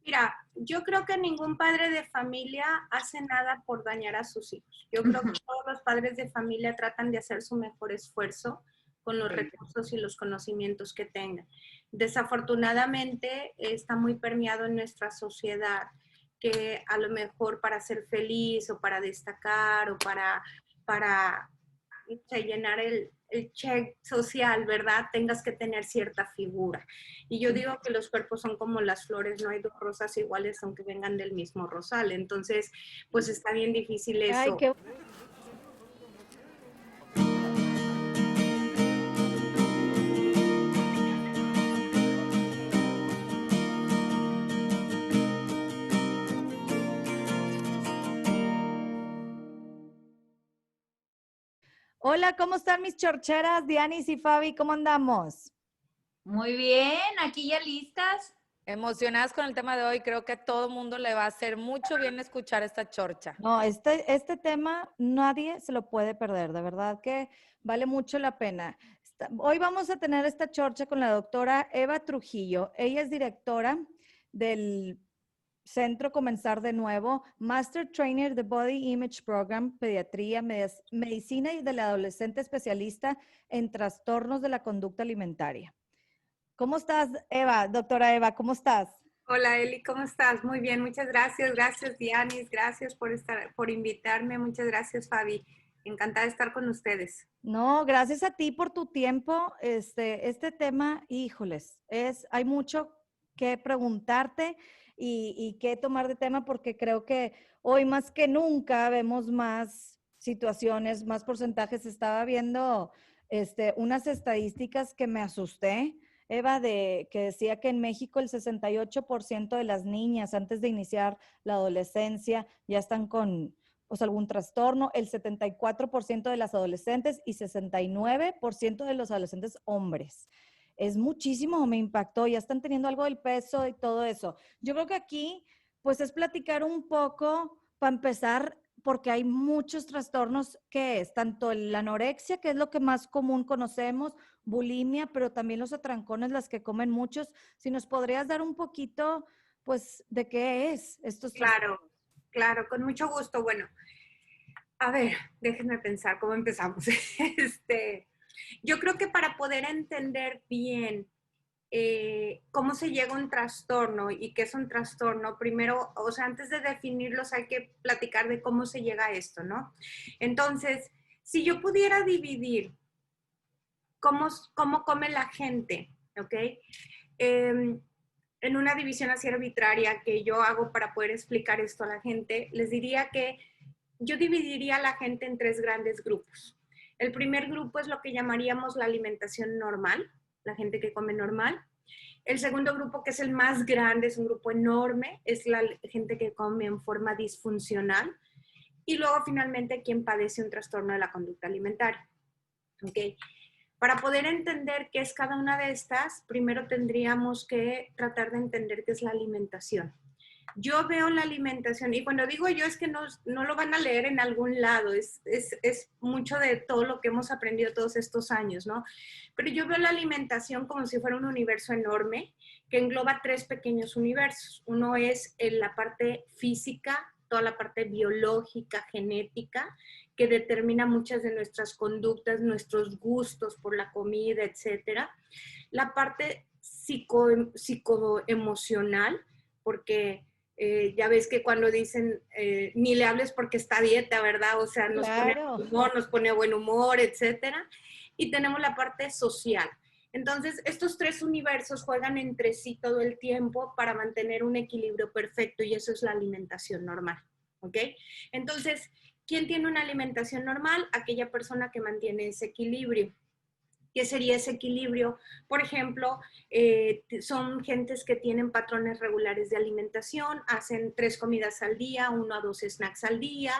Mira, yo creo que ningún padre de familia hace nada por dañar a sus hijos. Yo creo que todos los padres de familia tratan de hacer su mejor esfuerzo con los recursos y los conocimientos que tengan. Desafortunadamente está muy permeado en nuestra sociedad que a lo mejor para ser feliz o para destacar o para llenar el check social, ¿verdad? Tengas que tener cierta figura. Y yo digo que los cuerpos son como las flores, no hay dos rosas iguales aunque vengan del mismo rosal. Entonces, pues está bien difícil Ay, eso. qué Hola, ¿cómo están mis chorcheras? Dianis y Fabi, ¿cómo andamos? Muy bien, aquí ya listas. Emocionadas con el tema de hoy, creo que a todo mundo le va a hacer mucho bien escuchar esta chorcha. No, este tema nadie se lo puede perder, de verdad que vale mucho la pena. Hoy vamos a tener esta chorcha con la doctora Eva Trujillo. Ella es directora del Centro Comenzar de Nuevo, Master Trainer de Body Image Program, Pediatría, Medicina y del Adolescente Especialista en Trastornos de la Conducta Alimentaria. ¿Cómo estás, Eva? Doctora Eva, ¿cómo estás? Hola Eli, ¿cómo estás? Muy bien, muchas gracias. Gracias Dianis, gracias por invitarme. Muchas gracias Fabi. Encantada de estar con ustedes. No, gracias a ti por tu tiempo. Este tema, híjoles, hay mucho que preguntarte y que tomar de tema porque creo que hoy más que nunca vemos más situaciones, más porcentajes. Estaba viendo unas estadísticas que me asusté, Eva, que decía que en México el 68% de las niñas antes de iniciar la adolescencia ya están con algún trastorno, el 74% de las adolescentes y 69% de los adolescentes hombres. Es muchísimo, me impactó, ya están teniendo algo del peso y todo eso. Yo creo que aquí, pues es platicar un poco, para empezar, porque hay muchos trastornos que es, tanto la anorexia, que es lo que más común conocemos, bulimia, pero también los atrancones, las que comen muchos. Si nos podrías dar un poquito, pues, de qué es estos trastornos. Claro, claro, con mucho gusto. Bueno, a ver, déjenme pensar cómo empezamos. Yo creo que para poder entender bien cómo se llega a un trastorno y qué es un trastorno, primero, o sea, antes de definirlos hay que platicar de cómo se llega a esto, ¿no? Entonces, si yo pudiera dividir cómo come la gente, ¿ok? En una división así arbitraria que yo hago para poder explicar esto a la gente, les diría que yo dividiría a la gente en tres grandes grupos. El primer grupo es lo que llamaríamos la alimentación normal, la gente que come normal. El segundo grupo, que es el más grande, es un grupo enorme, es la gente que come en forma disfuncional. Y luego, finalmente, quien padece un trastorno de la conducta alimentaria. ¿Okay? Para poder entender qué es cada una de estas, primero tendríamos que tratar de entender qué es la alimentación. Yo veo la alimentación, y cuando digo yo es que no lo van a leer en algún lado, es mucho de todo lo que hemos aprendido todos estos años, ¿no? Pero yo veo la alimentación como si fuera un universo enorme que engloba tres pequeños universos. Uno es en la parte física, toda la parte biológica, genética, que determina muchas de nuestras conductas, nuestros gustos por la comida, etcétera. La parte psicoemocional, porque ya ves que cuando dicen ni le hables porque está a dieta, ¿verdad? O sea, Claro. nos pone buen humor, etcétera. Y tenemos la parte social. Entonces, estos tres universos juegan entre sí todo el tiempo para mantener un equilibrio perfecto y eso es la alimentación normal, ¿ok? Entonces, ¿quién tiene una alimentación normal? Aquella persona que mantiene ese equilibrio. ¿Qué sería ese equilibrio? Por ejemplo, son gentes que tienen patrones regulares de alimentación, hacen 3 comidas al día, 1 a 2 snacks al día.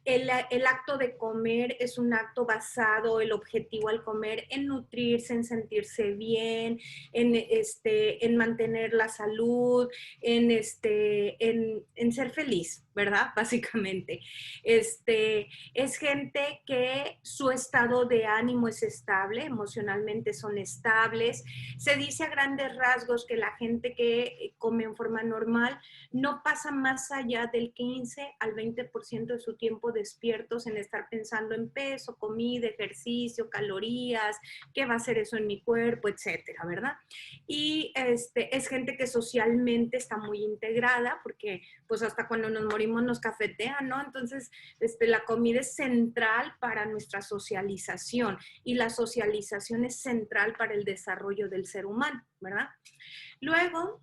El acto de comer es un acto basado, el objetivo al comer, en nutrirse, en sentirse bien, en mantener la salud, en ser feliz. ¿verdad? Básicamente. Es gente que su estado de ánimo es estable, emocionalmente son estables. Se dice a grandes rasgos que la gente que come en forma normal no pasa más allá del 15 al 20% de su tiempo despiertos en estar pensando en peso, comida, ejercicio, calorías, qué va a hacer eso en mi cuerpo, etcétera, ¿verdad? Y es gente que socialmente está muy integrada porque pues hasta cuando nos morimos nos cafetean, ¿no? Entonces, la comida es central para nuestra socialización y la socialización es central para el desarrollo del ser humano, ¿verdad? Luego,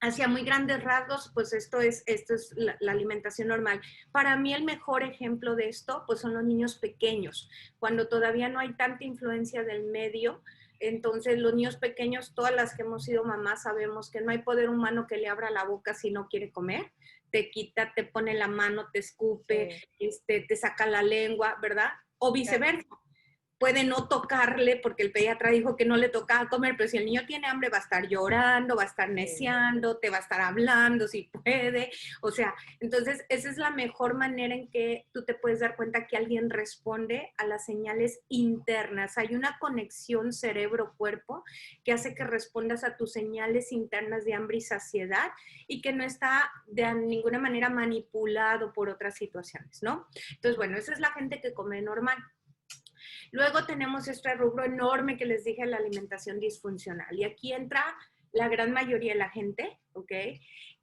hacia muy grandes rasgos, pues esto es la alimentación normal. Para mí el mejor ejemplo de esto, pues son los niños pequeños, cuando todavía no hay tanta influencia del medio. Entonces, los niños pequeños, todas las que hemos sido mamás, sabemos que no hay poder humano que le abra la boca si no quiere comer. Te quita, te pone la mano, te escupe, Sí. te saca la lengua, ¿verdad? O viceversa. Puede no tocarle porque el pediatra dijo que no le tocaba comer, pero si el niño tiene hambre va a estar llorando, va a estar neciando, te va a estar hablando si puede. O sea, entonces esa es la mejor manera en que tú te puedes dar cuenta que alguien responde a las señales internas. Hay una conexión cerebro-cuerpo que hace que respondas a tus señales internas de hambre y saciedad y que no está de ninguna manera manipulado por otras situaciones, ¿no? Entonces, bueno, esa es la gente que come normal. Luego tenemos este rubro enorme que les dije, la alimentación disfuncional. Y aquí entra la gran mayoría de la gente, ¿ok?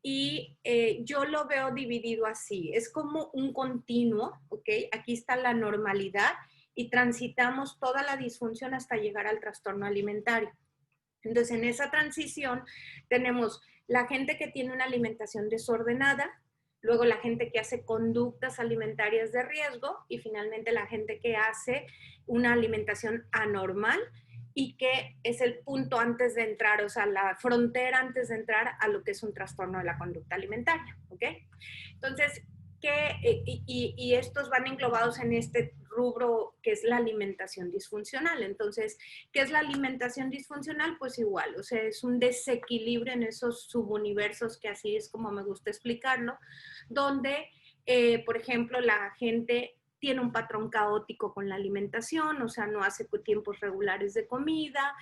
Y yo lo veo dividido así. Es como un continuo, ¿ok? Aquí está la normalidad y transitamos toda la disfunción hasta llegar al trastorno alimentario. Entonces, en esa transición tenemos la gente que tiene una alimentación desordenada, luego la gente que hace conductas alimentarias de riesgo y finalmente la gente que hace una alimentación anormal y que es el punto antes de entrar, o sea, la frontera antes de entrar a lo que es un trastorno de la conducta alimentaria, ¿ok? Entonces, y estos van englobados en este rubro que es la alimentación disfuncional. Entonces, ¿qué es la alimentación disfuncional? Pues igual, o sea, es un desequilibrio en esos subuniversos, que así es como me gusta explicarlo, donde, por ejemplo, la gente tiene un patrón caótico con la alimentación, o sea, no hace tiempos regulares de comida,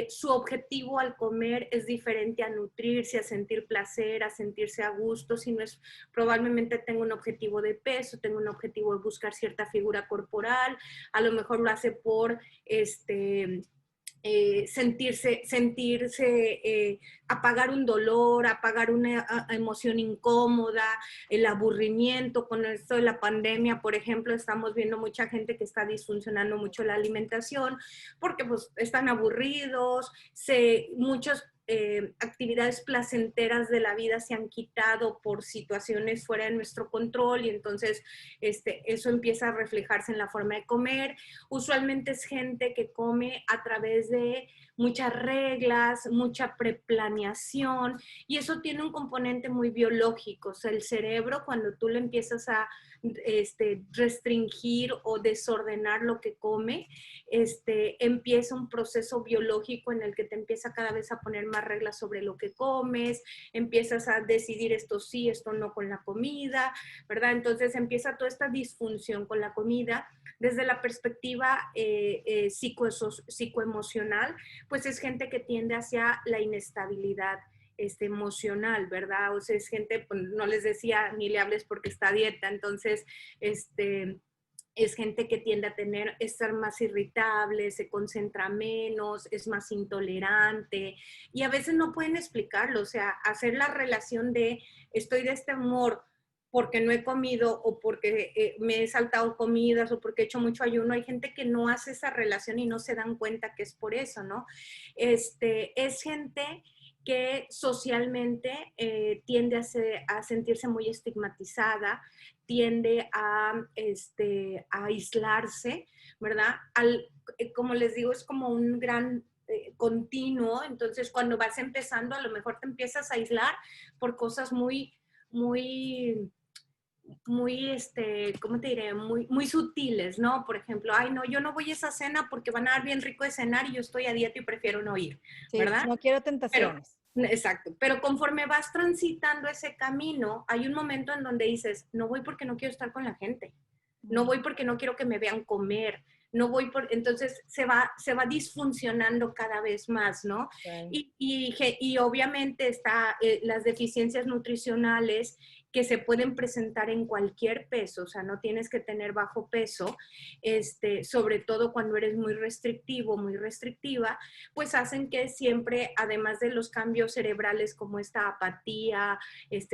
su objetivo al comer es diferente a nutrirse, a sentir placer, a sentirse a gusto, sino es probablemente tengo un objetivo de peso, tengo un objetivo de buscar cierta figura corporal, a lo mejor lo hace por apagar un dolor, apagar una emoción incómoda, el aburrimiento. Con esto de la pandemia, por ejemplo, estamos viendo mucha gente que está disfuncionando mucho la alimentación porque pues están aburridos, muchos actividades placenteras de la vida se han quitado por situaciones fuera de nuestro control y entonces eso empieza a reflejarse en la forma de comer. Usualmente es gente que come a través de muchas reglas, mucha preplaneación y eso tiene un componente muy biológico. O sea, el cerebro, cuando tú le empiezas a restringir o desordenar lo que come, empieza un proceso biológico en el que te empieza cada vez a poner más reglas sobre lo que comes, empiezas a decidir esto sí, esto no con la comida, ¿verdad? Entonces empieza toda esta disfunción con la comida. Desde la perspectiva psicoemocional, pues es gente que tiende hacia la inestabilidad emocional, ¿verdad? O sea, es gente, pues, no les decía ni le hables porque está a dieta, entonces, es gente que tiende a estar más irritable, se concentra menos, es más intolerante y a veces no pueden explicarlo, o sea, hacer la relación de estoy de este humor porque no he comido o porque me he saltado comidas o porque he hecho mucho ayuno. Hay gente que no hace esa relación y no se dan cuenta que es por eso, ¿no? Es gente que socialmente tiende a sentirse muy estigmatizada, tiende a aislarse, ¿verdad? Como les digo, es como un gran continuo, entonces cuando vas empezando a lo mejor te empiezas a aislar por cosas muy, muy, muy, ¿cómo te diré? Muy, muy sutiles, ¿no? Por ejemplo, ay, no, yo no voy a esa cena porque van a dar bien rico de cenar y yo estoy a dieta y prefiero no ir, Sí, ¿verdad? no quiero Pero tentaciones. Exacto, pero conforme vas transitando ese camino, hay un momento en donde dices, no voy porque no quiero estar con la gente, no voy porque no quiero que me vean comer, no voy por, entonces se va disfuncionando cada vez más, ¿no? Okay. Y obviamente está las deficiencias nutricionales que se pueden presentar en cualquier peso, o sea, no tienes que tener bajo peso, sobre todo cuando eres muy restrictivo, muy restrictiva, pues hacen que siempre, además de los cambios cerebrales como esta apatía,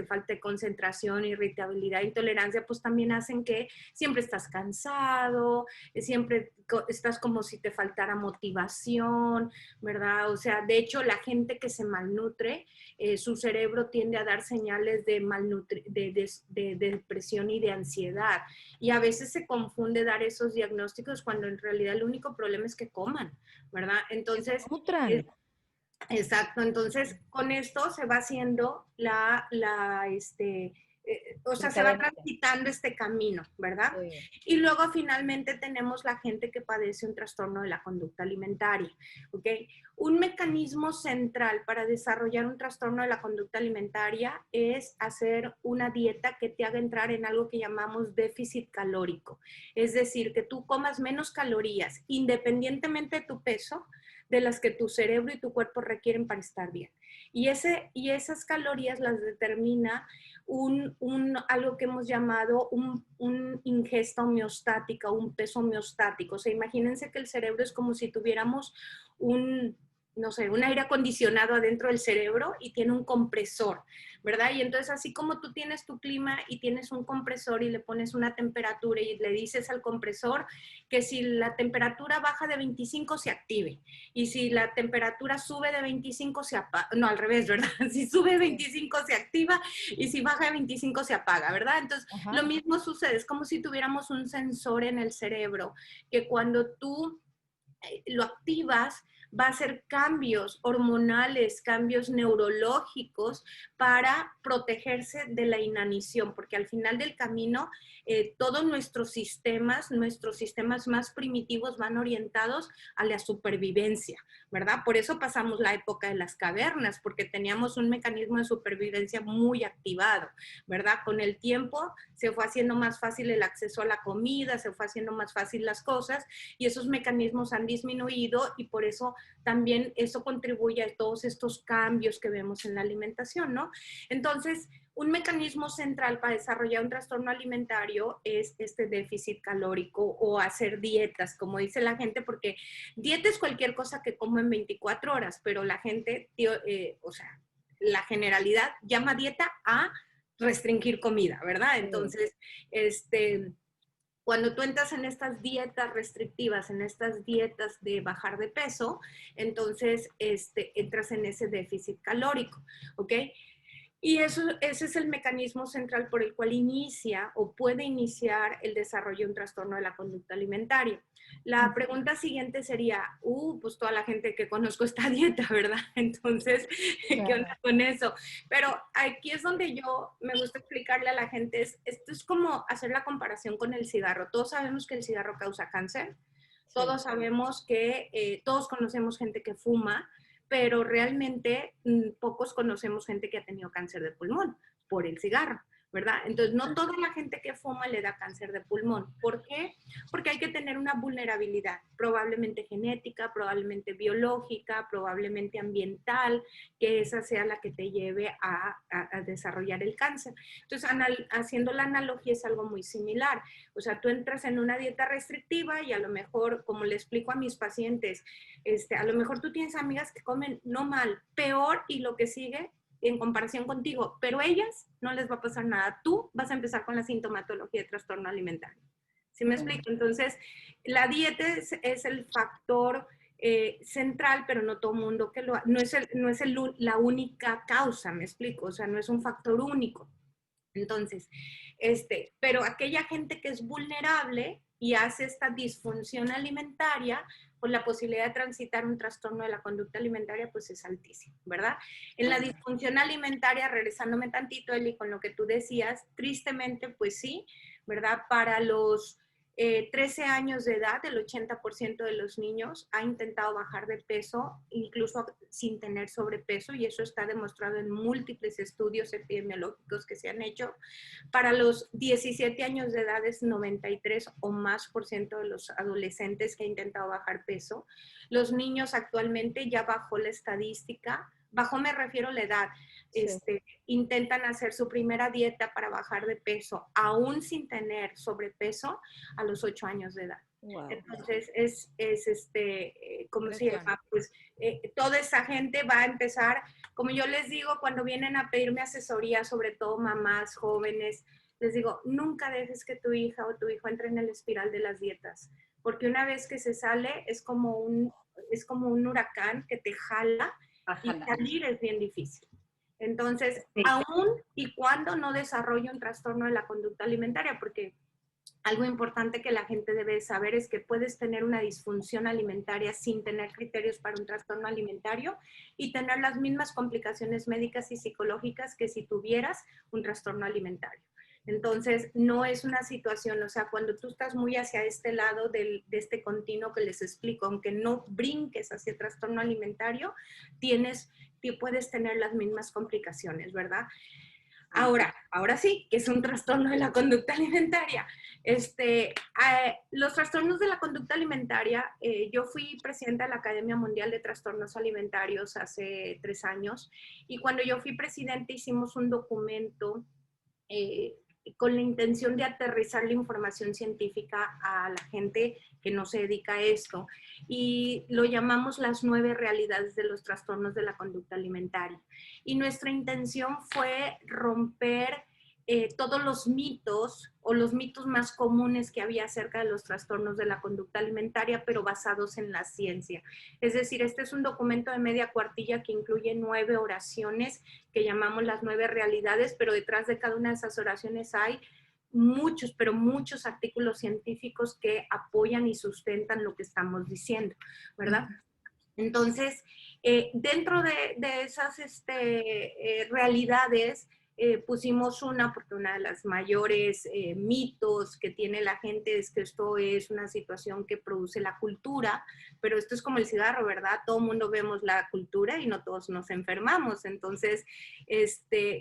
falta de concentración, irritabilidad, intolerancia, pues también hacen que siempre estás cansado, siempre estás como si te faltara motivación, ¿verdad? O sea, de hecho, la gente que se malnutre, su cerebro tiende a dar señales de depresión y de ansiedad. Y a veces se confunde dar esos diagnósticos cuando en realidad el único problema es que coman, ¿verdad? Entonces, Nutran. exacto, entonces con esto se va haciendo o sea, La se va cadenita. transitando este camino, ¿verdad? Sí. Y luego finalmente tenemos la gente que padece un trastorno de la conducta alimentaria, ¿ok? Un mecanismo central para desarrollar un trastorno de la conducta alimentaria es hacer una dieta que te haga entrar en algo que llamamos déficit calórico, es decir, que tú comas menos calorías independientemente de tu peso, de las que tu cerebro y tu cuerpo requieren para estar bien. Y esas calorías las determina algo que hemos llamado un ingesta homeostática, un peso homeostático. O sea, imagínense que el cerebro es como si tuviéramos no sé, un aire acondicionado adentro del cerebro y tiene un compresor, ¿verdad? Y entonces así como tú tienes tu clima y tienes un compresor y le pones una temperatura y le dices al compresor que si la temperatura baja de 25 se active y si la temperatura sube de 25 se apaga, no, al revés, ¿verdad? Si sube de 25 se activa y si baja de 25 se apaga, ¿verdad? Entonces, Ajá. lo mismo sucede, es como si tuviéramos un sensor en el cerebro que cuando tú lo activas, va a hacer cambios hormonales, cambios neurológicos para protegerse de la inanición, porque al final del camino todos nuestros sistemas más primitivos van orientados a la supervivencia, ¿verdad? Por eso pasamos la época de las cavernas, porque teníamos un mecanismo de supervivencia muy activado, ¿verdad? Con el tiempo se fue haciendo más fácil el acceso a la comida, se fue haciendo más fácil las cosas y esos mecanismos han disminuido y por eso también eso contribuye a todos estos cambios que vemos en la alimentación, ¿no? Entonces, un mecanismo central para desarrollar un trastorno alimentario es este déficit calórico o hacer dietas, como dice la gente, porque dieta es cualquier cosa que como en 24 horas, pero la gente, o sea, la generalidad llama dieta a restringir comida, ¿verdad? Sí. Entonces, cuando tú entras en estas dietas restrictivas, en estas dietas de bajar de peso, entonces entras en ese déficit calórico, ¿ok? Y ese es el mecanismo central por el cual inicia o puede iniciar el desarrollo de un trastorno de la conducta alimentaria. La pregunta siguiente sería, pues toda la gente que conozco está a dieta, ¿verdad? Entonces, ¿qué onda con eso? Pero aquí es donde yo me gusta explicarle a la gente, esto es como hacer la comparación con el cigarro. Todos sabemos que el cigarro causa cáncer, Sí. todos sabemos que, todos conocemos gente que fuma, pero realmente pocos conocemos gente que ha tenido cáncer de pulmón por el cigarro, ¿verdad? Entonces, no toda la gente que fuma le da cáncer de pulmón. ¿Por qué? Porque hay que tener una vulnerabilidad, probablemente genética, probablemente biológica, probablemente ambiental, que esa sea la que te lleve a desarrollar el cáncer. Entonces, haciendo la analogía es algo muy similar. O sea, tú entras en una dieta restrictiva y a lo mejor, como le explico a mis pacientes, a lo mejor tú tienes amigas que comen no mal, peor y lo que sigue en comparación contigo, pero ellas no les va a pasar nada. Tú vas a empezar con la sintomatología de trastorno alimentario. ¿Sí me explico? Entonces, la dieta es el factor central, pero no todo mundo que no es, la única causa, me explico, o sea, no es un factor único. Entonces, pero aquella gente que es vulnerable y hace esta disfunción alimentaria, pues la posibilidad de transitar un trastorno de la conducta alimentaria pues es altísima, ¿verdad? En la disfunción alimentaria, regresándome tantito, Eli, con lo que tú decías, tristemente pues sí, ¿verdad? Para los 13 años de edad, el 80% de los niños ha intentado bajar de peso, incluso sin tener sobrepeso, y eso está demostrado en múltiples estudios epidemiológicos que se han hecho. Para los 17 años de edad es 93 o más por ciento de los adolescentes que han intentado bajar peso. Los niños actualmente ya bajó la estadística, bajó me refiero a la edad, Sí. intentan hacer su primera dieta para bajar de peso, aún sin tener sobrepeso, a los 8 años de edad. Wow. Entonces, ¿cómo se Impresión. llama? Pues toda esa gente va a empezar, como yo les digo, cuando vienen a pedirme asesoría, sobre todo mamás jóvenes, les digo, nunca dejes que tu hija o tu hijo entre en el espiral de las dietas, porque una vez que se sale es como un huracán que te jala y salir es bien difícil. Entonces, Sí. aún y cuando no desarrolle un trastorno de la conducta alimentaria, porque algo importante que la gente debe saber es que puedes tener una disfunción alimentaria sin tener criterios para un trastorno alimentario y tener las mismas complicaciones médicas y psicológicas que si tuvieras un trastorno alimentario. Entonces, no es una situación, o sea, cuando tú estás muy hacia este lado de este continuo que les explico, aunque no brinques hacia el trastorno alimentario, puedes tener las mismas complicaciones, ¿verdad? Ahora sí, que es un trastorno de la conducta alimentaria. Los trastornos de la conducta alimentaria, yo fui presidenta de la Academia Mundial de Trastornos Alimentarios hace 3 años, y cuando yo fui presidenta hicimos un documento con la intención de aterrizar la información científica a la gente que no se dedica a esto, y lo llamamos las 9 realidades de los trastornos de la conducta alimentaria. Y nuestra intención fue romper todos los mitos o los mitos más comunes que había acerca de los trastornos de la conducta alimentaria, pero basados en la ciencia. Es decir, este es un documento de media cuartilla que incluye 9 oraciones que llamamos las 9 realidades, pero detrás de cada una de esas oraciones hay muchos, pero muchos artículos científicos que apoyan y sustentan lo que estamos diciendo, ¿verdad? Entonces, dentro de esas realidades, pusimos porque una de las mayores mitos que tiene la gente es que esto es una situación que produce la cultura, pero esto es como el cigarro, ¿verdad? Todo el mundo vemos la cultura y no todos nos enfermamos. Entonces,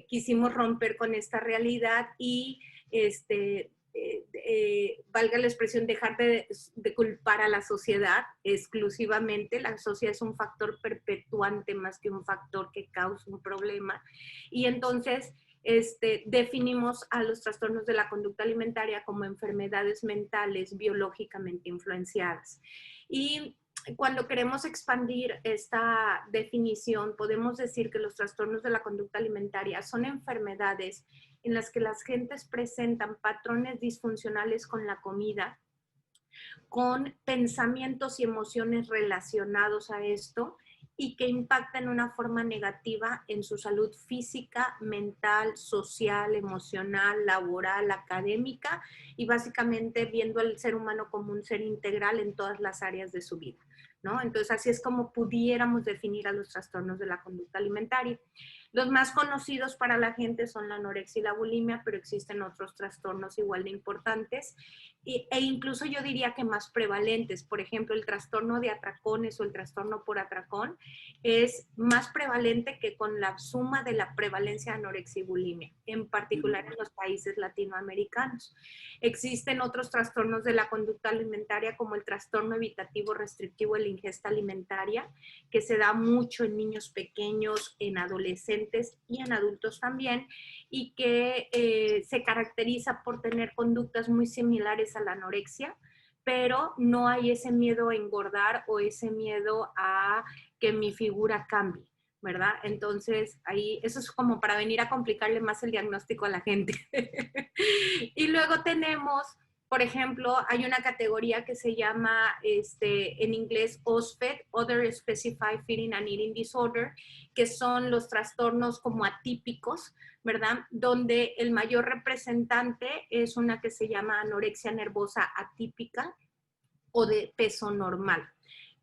quisimos romper con esta realidad y valga la expresión, dejar de culpar a la sociedad exclusivamente. La sociedad es un factor perpetuante más que un factor que causa un problema. Y entonces definimos a los trastornos de la conducta alimentaria como enfermedades mentales biológicamente influenciadas. Y cuando queremos expandir esta definición, podemos decir que los trastornos de la conducta alimentaria son enfermedades en las que las gentes presentan patrones disfuncionales con la comida, con pensamientos y emociones relacionados a esto, y que impactan de una forma negativa en su salud física, mental, social, emocional, laboral, académica, y básicamente viendo al ser humano como un ser integral en todas las áreas de su vida, ¿no? Entonces, así es como pudiéramos definir a los trastornos de la conducta alimentaria. Los más conocidos para la gente son la anorexia y la bulimia, pero existen otros trastornos igual de importantes e incluso yo diría que más prevalentes. Por ejemplo, el trastorno de atracones o el trastorno por atracón es más prevalente que con la suma de la prevalencia de anorexia y bulimia, en particular en los países latinoamericanos. Existen otros trastornos de la conducta alimentaria como el trastorno evitativo restrictivo de la ingesta alimentaria, que se da mucho en niños pequeños, en adolescentes y en adultos también, y que se caracteriza por tener conductas muy similares a la anorexia, pero no hay ese miedo a engordar o ese miedo a que mi figura cambie, ¿verdad? Entonces, ahí, eso es como para venir a complicarle más el diagnóstico a la gente. Y luego tenemos, por ejemplo, hay una categoría que se llama en inglés OSFED, Other Specified Feeding and Eating Disorder, que son los trastornos como atípicos, ¿verdad? Donde el mayor representante es una que se llama anorexia nervosa atípica o de peso normal.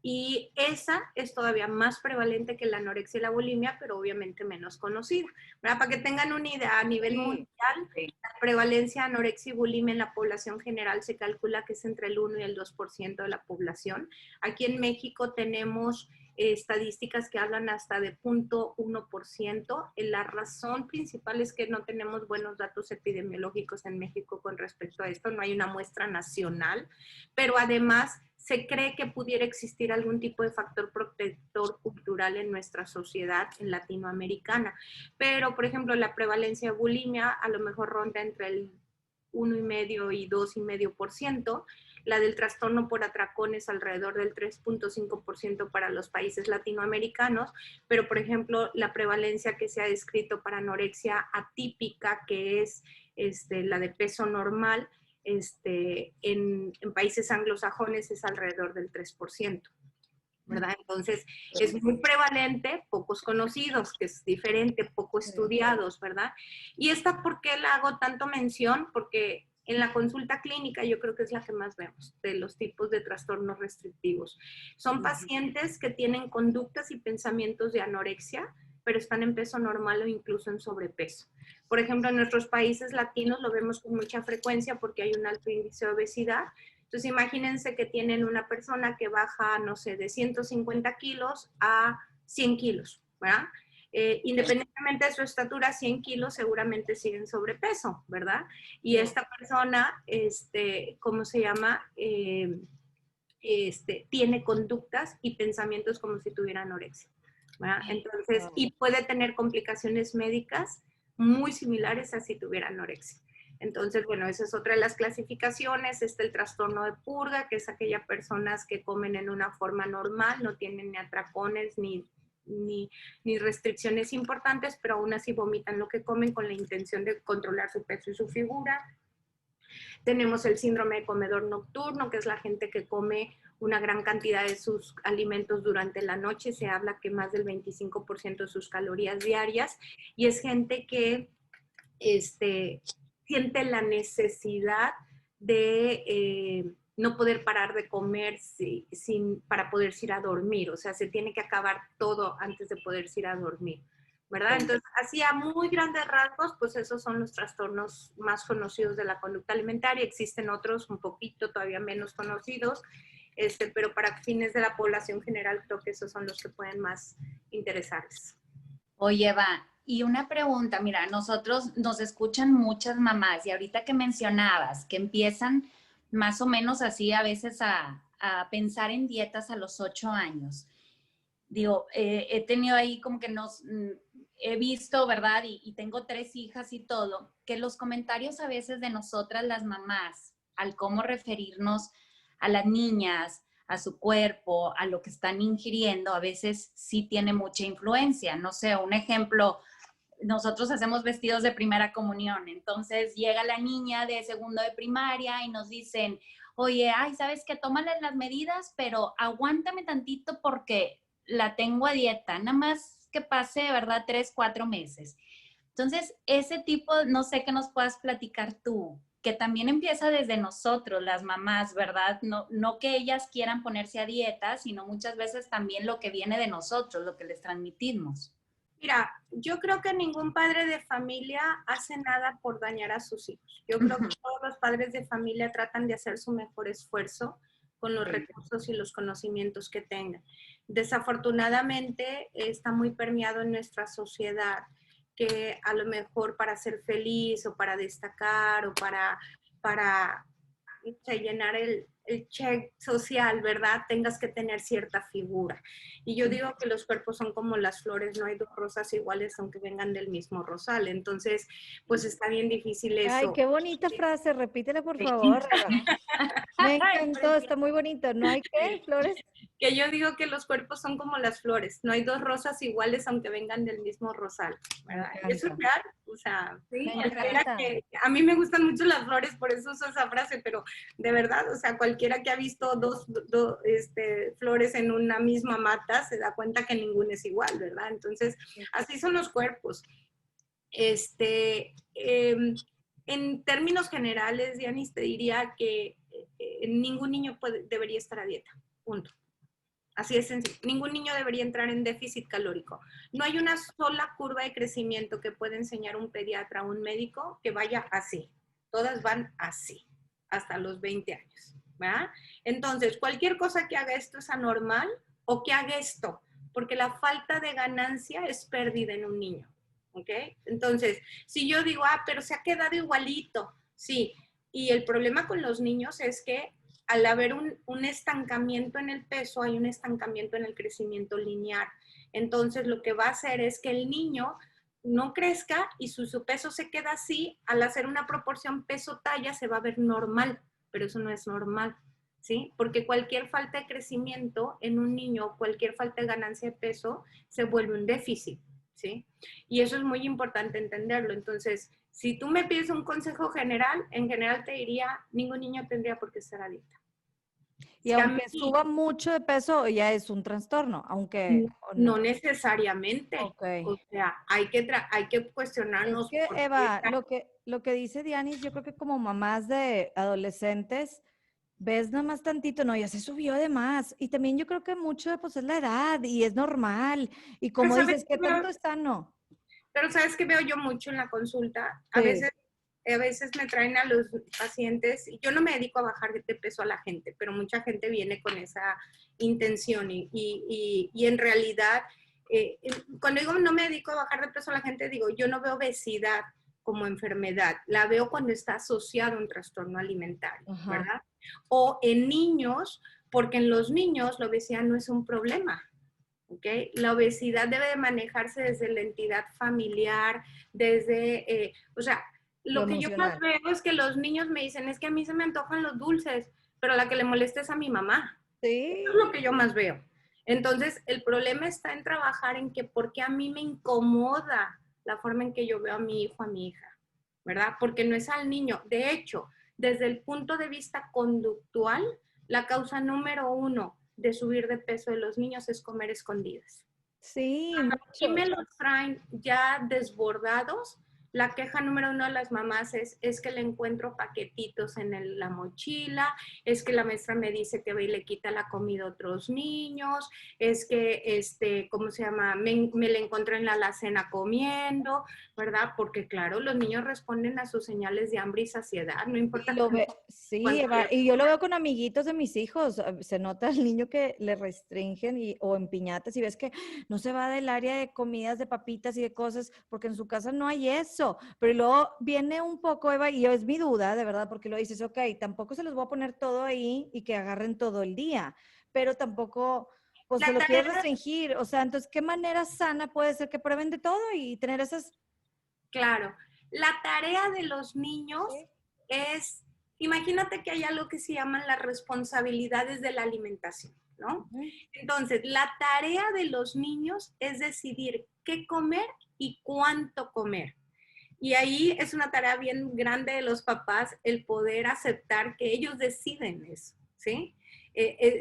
Y esa es todavía más prevalente que la anorexia y la bulimia, pero obviamente menos conocida, ¿verdad? Para que tengan una idea, a nivel mundial, la prevalencia de anorexia y bulimia en la población general se calcula que es entre el 1 y el 2% de la población. Aquí en México tenemos estadísticas que hablan hasta de 0.1%. La razón principal es que no tenemos buenos datos epidemiológicos en México con respecto a esto, no hay una muestra nacional, pero además se cree que pudiera existir algún tipo de factor protector cultural en nuestra sociedad en latinoamericana. Pero, por ejemplo, la prevalencia de bulimia a lo mejor ronda entre el 1,5 y 2,5%. La del trastorno por atracón es alrededor del 3.5% para los países latinoamericanos, pero por ejemplo la prevalencia que se ha descrito para anorexia atípica, que es la de peso normal, en países anglosajones es alrededor del 3%. ¿Verdad? Entonces, es muy prevalente, pocos conocidos, que es diferente, poco estudiados, ¿verdad? Y esta, ¿por qué la hago tanto mención? Porque en la consulta clínica yo creo que es la que más vemos de los tipos de trastornos restrictivos. Son pacientes que tienen conductas y pensamientos de anorexia, pero están en peso normal o incluso en sobrepeso. Por ejemplo, en nuestros países latinos lo vemos con mucha frecuencia porque hay un alto índice de obesidad. Entonces, imagínense que tienen una persona que baja, no sé, de 150 kilos a 100 kilos, ¿verdad? Independientemente de su estatura, 100 kilos seguramente sigue en sobrepeso, ¿verdad? Y esta persona, ¿cómo se llama? Tiene conductas y pensamientos como si tuviera anorexia, ¿verdad? Entonces, y puede tener complicaciones médicas muy similares a si tuviera anorexia. Entonces, bueno, esa es otra de las clasificaciones. El trastorno de purga, que es aquellas personas que comen en una forma normal, no tienen ni atracones ni restricciones importantes, pero aún así vomitan lo que comen con la intención de controlar su peso y su figura. Tenemos el síndrome de comedor nocturno, que es la gente que come una gran cantidad de sus alimentos durante la noche. Se habla que más del 25% de sus calorías diarias. Y es gente que siente la necesidad de no poder parar de comer para poderse ir a dormir. O sea, se tiene que acabar todo antes de poderse ir a dormir, ¿verdad? Entonces, así a muy grandes rasgos, pues esos son los trastornos más conocidos de la conducta alimentaria. Existen otros un poquito todavía menos conocidos, pero para fines de la población general creo que esos son los que pueden más interesarles. Oye, Eva, y una pregunta, mira, nosotros nos escuchan muchas mamás y ahorita que mencionabas que empiezan más o menos así a veces a pensar en dietas a los 8 años. Digo, he tenido ahí como que he visto, ¿verdad? Y tengo 3 hijas y todo, que los comentarios a veces de nosotras las mamás, al cómo referirnos a las niñas, a su cuerpo, a lo que están ingiriendo, a veces sí tiene mucha influencia. No sé, un ejemplo, nosotros hacemos vestidos de primera comunión, entonces llega la niña de segundo de primaria y nos dicen, oye, ay, ¿sabes qué? Tómale las medidas, pero aguántame tantito porque la tengo a dieta, nada más que pase, ¿verdad? 3, 4 meses. Entonces, ese tipo, no sé qué nos puedas platicar tú, que también empieza desde nosotros, las mamás, ¿verdad? No que ellas quieran ponerse a dieta, sino muchas veces también lo que viene de nosotros, lo que les transmitimos. Mira, yo creo que ningún padre de familia hace nada por dañar a sus hijos. Yo creo que todos los padres de familia tratan de hacer su mejor esfuerzo con los recursos y los conocimientos que tengan. Desafortunadamente está muy permeado en nuestra sociedad que a lo mejor para ser feliz o para destacar o para llenar el check social, ¿verdad? Tengas que tener cierta figura. Y yo digo que los cuerpos son como las flores, no hay 2 rosas iguales aunque vengan del mismo rosal. Entonces, pues está bien difícil eso. Ay, qué bonita frase, repítele por favor. Me encantó, está muy bonito. ¿No hay qué, flores? Que yo digo que los cuerpos son como las flores, no hay 2 rosas iguales aunque vengan del mismo rosal, ¿verdad? Eso es real, o sea, Sí, a mí me gustan mucho las flores, por eso uso esa frase, pero de verdad, o sea, cualquiera que ha visto dos flores en una misma mata se da cuenta que ninguna es igual, ¿verdad? Entonces, así son los cuerpos. En términos generales, Dianis, te diría que ningún niño debería estar a dieta, punto. Así es sencillo. Ningún niño debería entrar en déficit calórico. No hay una sola curva de crecimiento que pueda enseñar un pediatra o un médico que vaya así. Todas van así, hasta los 20 años. ¿Verdad? Entonces, cualquier cosa que haga esto es anormal o que haga esto, porque la falta de ganancia es pérdida en un niño. ¿Ok? Entonces, si yo digo, pero se ha quedado igualito, sí. Y el problema con los niños es que al haber un estancamiento en el peso, hay un estancamiento en el crecimiento lineal. Entonces, lo que va a hacer es que el niño no crezca y su peso se queda así. Al hacer una proporción peso-talla se va a ver normal, pero eso no es normal, ¿sí? Porque cualquier falta de crecimiento en un niño, cualquier falta de ganancia de peso, se vuelve un déficit, ¿sí? Y eso es muy importante entenderlo. Entonces, si tú me pides un consejo general, en general te diría, ningún niño tendría por qué estar adicto. Y Si a mí, aunque suba mucho de peso, ya es un trastorno, aunque... no necesariamente. Ok. O sea, hay que Es cuestionarnos que, por qué Eva, está. lo que dice Dianis, yo creo que como mamás de adolescentes, ves nada más tantito, no, ya se subió de más. Y también yo creo que mucho, pues es la edad y es normal. Y Pero como dices, ¿qué tanto es sano? ¿sabes qué veo yo mucho en la consulta? Sí. A veces me traen a los pacientes, y yo no me dedico a bajar de peso a la gente, pero mucha gente viene con esa intención y en realidad, cuando digo no me dedico a bajar de peso a la gente, digo, yo no veo obesidad como enfermedad, la veo cuando está asociado a un trastorno alimentario, Ajá. ¿verdad? O en niños, porque en los niños la obesidad no es un problema. ¿Okay? La obesidad debe de manejarse desde la entidad familiar, desde, o sea, Lo lo que yo más emocional. veo es que los niños me dicen, es que a mí se me antojan los dulces, pero a la que le molesta es a mi mamá. Eso es Sí. lo que yo más veo. Entonces, el problema está en trabajar en que por qué a mí me incomoda la forma en que yo veo a mi hijo, a mi hija, ¿verdad? Porque no es al niño. De hecho, desde el punto de vista conductual, la causa número uno de subir de peso de los niños es comer escondidas. Sí, Y me muchos. los traen ya desbordados. La queja número uno de las mamás es que le encuentro paquetitos en la mochila, es que la maestra me dice que ve y le quita la comida a otros niños, es que, ¿cómo se llama? Me le encontré en la alacena comiendo, ¿verdad? Porque claro, los niños responden a sus señales de hambre y saciedad, no importa Sí, cuánto Eva, le... y yo lo veo con amiguitos de mis hijos. Se nota el niño que le restringen o en piñatas y ves que no se va del área de comidas, de papitas y de cosas, porque en su casa no hay eso. Pero luego viene un poco, Eva, y es mi duda, de verdad, porque lo dices, ok, tampoco se los voy a poner todo ahí y que agarren todo el día, pero tampoco, pues se La lo quieres tarea, restringir. O sea, entonces, ¿qué manera sana puede ser que prueben de todo y tener esas... claro, la tarea de los niños Sí. es, imagínate que hay algo que se llaman las responsabilidades de la alimentación, ¿no? Ujú. Entonces, la tarea de los niños es decidir qué comer y cuánto comer. Y ahí es una tarea bien grande de los papás el poder aceptar que ellos deciden eso, ¿sí?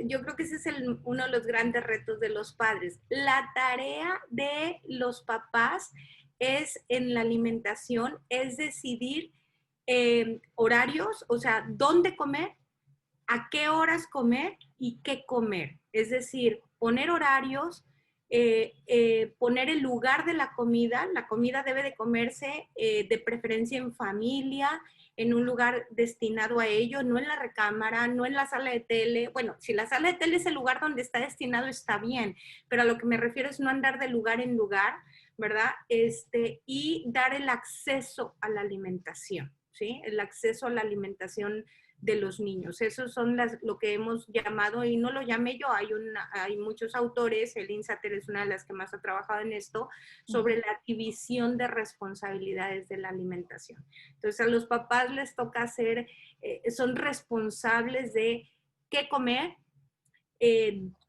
Yo creo que ese es uno de los grandes retos de los padres. La tarea de los papás es en la alimentación, es decidir horarios, o sea, dónde comer, a qué horas comer y qué comer. Es decir, poner horarios, poner el lugar de la comida debe de comerse de preferencia en familia, en un lugar destinado a ello, no en la recámara, no en la sala de tele. Bueno, si la sala de tele es el lugar donde está destinado, está bien, pero a lo que me refiero es no andar de lugar en lugar, ¿verdad? Y dar el acceso a la alimentación, ¿sí? El acceso a la alimentación de los niños. Esos son lo que hemos llamado, y no lo llamé yo, hay muchos autores, el INSATER es una de las que más ha trabajado en esto, sobre la división de responsabilidades de la alimentación. Entonces a los papás les toca hacer, son responsables de qué comer,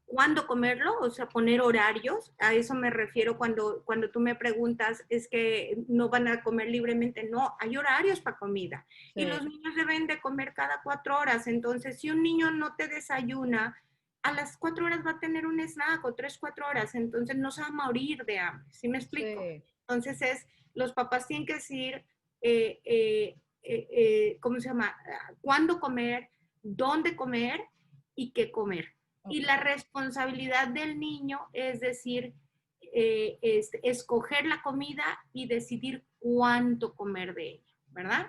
cuándo comerlo, o sea, poner horarios. A eso me refiero cuando tú me preguntas, es que no van a comer libremente. No, hay horarios para comida. Y Sí. los niños deben de comer cada 4 horas. Entonces, si un niño no te desayuna, a las 4 horas va a tener un snack o 3, 4 horas. Entonces, no se va a morir de hambre. ¿Sí me explico? Sí. Entonces, los papás tienen que decir, ¿cómo se llama? ¿Cuándo comer? ¿Dónde comer? ¿Y qué comer? Y la responsabilidad del niño es decir, escoger la comida y decidir cuánto comer de ella, ¿verdad?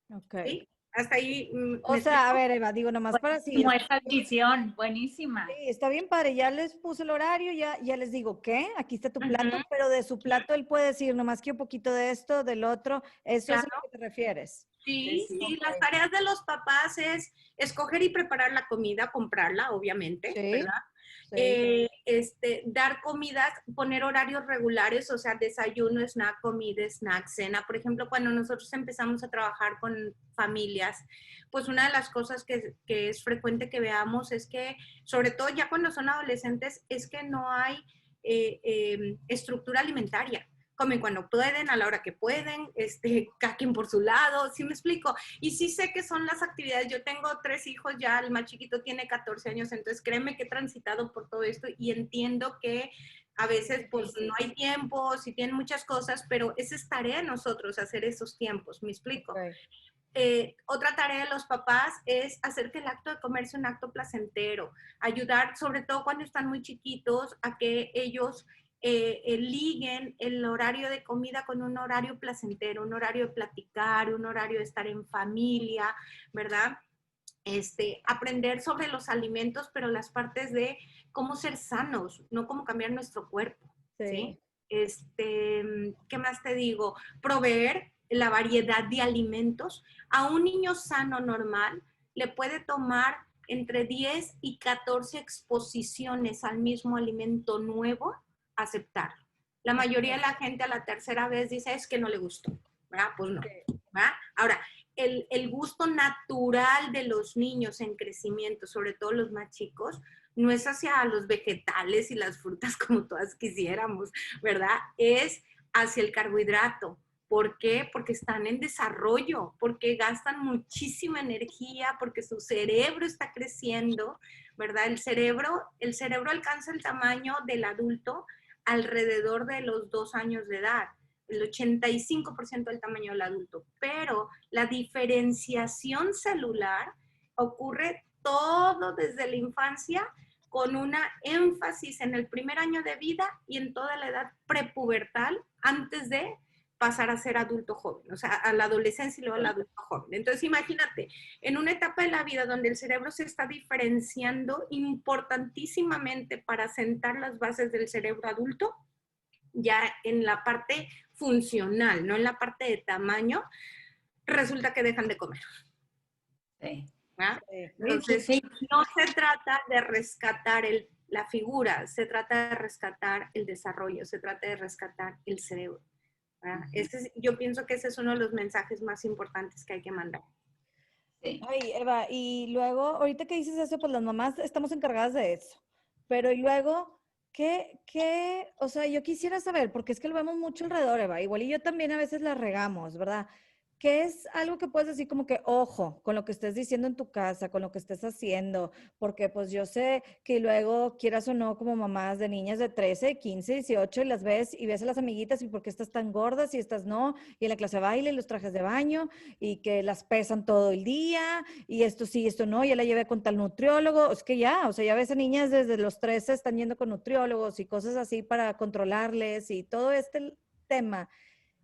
Ok. ¿Sí? Hasta ahí O sea, a ver, Eva, digo nomás para si Buenísimo esa visión, buenísima. sí, está bien padre, ya les puse el horario, ya les digo, ¿qué? Aquí está tu plato, Ujú, pero de su plato él puede decir, nomás quiero un poquito de esto, del otro, eso es a claro. lo que te refieres. Sí, Sí, sí, Ok. las tareas de los papás es escoger y preparar la comida, comprarla, obviamente, Sí, ¿verdad? sí, Dar comidas, poner horarios regulares, o sea, desayuno, snack, comida, snack, cena. Por ejemplo, cuando nosotros empezamos a trabajar con familias, pues una de las cosas que es frecuente que veamos es que, sobre todo ya cuando son adolescentes, es que no hay estructura alimentaria. Comen cuando pueden, a la hora que pueden, cada quien por su lado, ¿sí me explico? Y sí sé que son las actividades, yo tengo 3 hijos ya, el más chiquito tiene 14 años, entonces créeme que he transitado por todo esto y entiendo que a veces pues no hay tiempo, sí tienen muchas cosas, pero esa es tarea de nosotros, hacer esos tiempos, ¿me explico? ok. Otra tarea de los papás es hacer que el acto de comer sea un acto placentero, ayudar, sobre todo cuando están muy chiquitos, a que ellos liguen el horario de comida con un horario placentero, un horario de platicar, un horario de estar en familia, ¿verdad? Aprender sobre los alimentos, pero las partes de cómo ser sanos, no cómo cambiar nuestro cuerpo, ¿sí? Sí, ¿Qué más te digo? Proveer la variedad de alimentos. A un niño sano normal le puede tomar entre 10 y 14 exposiciones al mismo alimento nuevo, aceptarlo. La mayoría de la gente a la tercera vez dice, es que no le gustó, ¿verdad? Pues no, ¿verdad? Ahora, el gusto natural de los niños en crecimiento, sobre todo los más chicos, no es hacia los vegetales y las frutas como todas quisiéramos, ¿verdad? Es hacia el carbohidrato. ¿Por qué? Porque están en desarrollo, porque gastan muchísima energía, porque su cerebro está creciendo, ¿verdad? El cerebro alcanza el tamaño del adulto alrededor de los 2 años de edad, el 85% del tamaño del adulto, pero la diferenciación celular ocurre todo desde la infancia con una énfasis en el primer año de vida y en toda la edad prepubertal antes de pasar a ser adulto joven, o sea, a la adolescencia y luego al adulto joven. Entonces, imagínate, en una etapa de la vida donde el cerebro se está diferenciando importantísimamente para sentar las bases del cerebro adulto, ya en la parte funcional, no en la parte de tamaño, resulta que dejan de comer. Sí. ¿Ah? sí. Entonces, no se trata de rescatar la figura, se trata de rescatar el desarrollo, se trata de rescatar el cerebro. Yo pienso que ese es uno de los mensajes más importantes que hay que mandar. Sí. Ay, Eva, y luego, ahorita que dices eso, pues las mamás estamos encargadas de eso. Pero y luego, o sea, yo quisiera saber, porque es que lo vemos mucho alrededor, Eva, igual y yo también a veces la regamos, ¿verdad? ¿Qué es algo que puedes decir como que, ojo, con lo que estés diciendo en tu casa, con lo que estés haciendo? Porque pues yo sé que luego, quieras o no, como mamás de niñas de 13, 15, 18, y las ves y ves a las amiguitas y por qué estás tan gordas y estas no, y en la clase de baile y los trajes de baño y que las pesan todo el día y esto sí, esto no, ya la llevé con tal nutriólogo, es que ya, o sea, ya ves a niñas desde los 13 están yendo con nutriólogos y cosas así para controlarles y todo este tema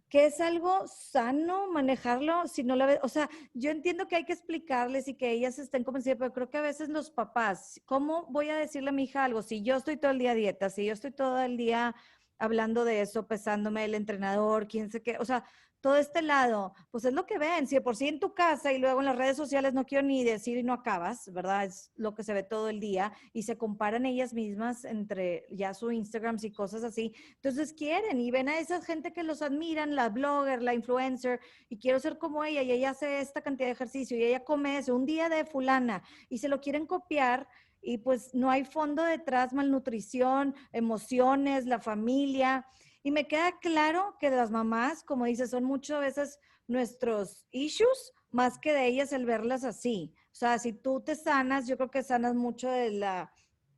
que es algo sano manejarlo si no la ves, o sea, yo entiendo que hay que explicarles y que ellas estén convencidas, pero creo que a veces los papás, ¿cómo voy a decirle a mi hija algo? Si yo estoy todo el día a dieta, si yo estoy todo el día hablando de eso, pesándome el entrenador, quién sé qué, o sea, todo este lado, pues es lo que ven, si de por sí en tu casa y luego en las redes sociales no quiero ni decir y no acabas, ¿verdad? Es lo que se ve todo el día y se comparan ellas mismas entre ya su Instagram y cosas así. Entonces quieren y ven a esa gente que los admiran, la blogger, la influencer, y quiero ser como ella, y ella hace esta cantidad de ejercicio, y ella come eso, un día de fulana, y se lo quieren copiar, y pues no hay fondo detrás, malnutrición, emociones, la familia. Y me queda claro que las mamás, como dices, son muchas veces nuestros issues, más que de ellas el verlas así. O sea, si tú te sanas, yo creo que sanas mucho de la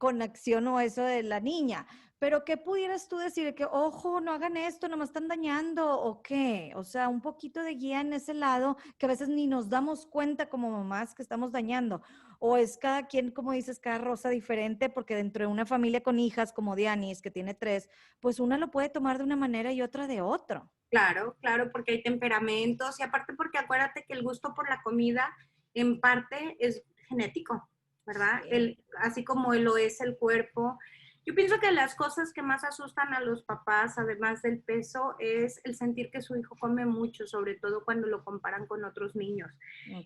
conexión o eso de la niña. Pero ¿qué pudieras tú decir? Que, ojo, no hagan esto, no me están dañando, ¿o qué? O sea, un poquito de guía en ese lado que a veces ni nos damos cuenta como mamás que estamos dañando. O es cada quien, como dices, cada rosa diferente, porque dentro de una familia con hijas como Dianis, que tiene 3, pues una lo puede tomar de una manera y otra de otro. Claro, claro, porque hay temperamentos y aparte porque acuérdate que el gusto por la comida en parte es genético, ¿verdad? Sí. Así como lo es el cuerpo. Yo pienso que las cosas que más asustan a los papás, además del peso, es el sentir que su hijo come mucho, sobre todo cuando lo comparan con otros niños.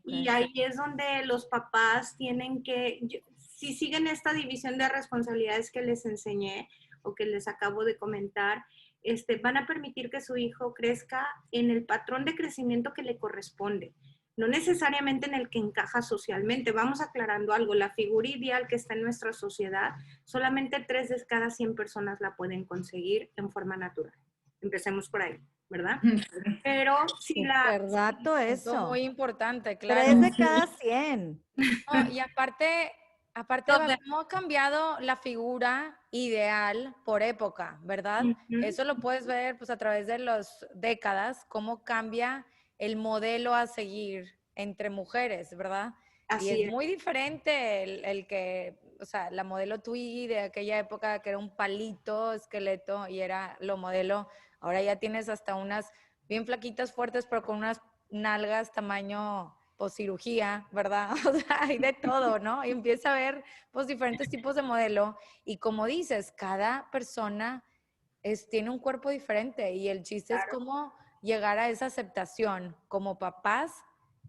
Y Ok. ahí es donde los papás tienen que, si siguen esta división de responsabilidades que les enseñé o que les acabo de comentar, van a permitir que su hijo crezca en el patrón de crecimiento que le corresponde, no necesariamente en el que encaja socialmente. Vamos aclarando algo, la figura ideal que está en nuestra sociedad, solamente 3 de cada 100 personas la pueden conseguir en forma natural. Empecemos por ahí, ¿verdad? Pero si la... Súper dato Punto muy eso. importante, 3 claro. de cada 100. No, y aparte, Eva, Donde, cómo ha cambiado la figura ideal por época, ¿verdad? Eso lo puedes ver pues a través de las décadas, cómo cambia el modelo a seguir entre mujeres, ¿verdad? Y así es es. muy diferente el que, o sea, la modelo Twiggy de aquella época que era un palito, esqueleto, y era lo modelo, ahora ya tienes hasta unas bien flaquitas, fuertes, pero con unas nalgas tamaño pues cirugía, ¿verdad? O sea, hay de todo, ¿no? Y empieza a ver pues diferentes tipos de modelo y como dices, cada persona tiene un cuerpo diferente y el chiste es Claro. cómo llegar a esa aceptación como papás,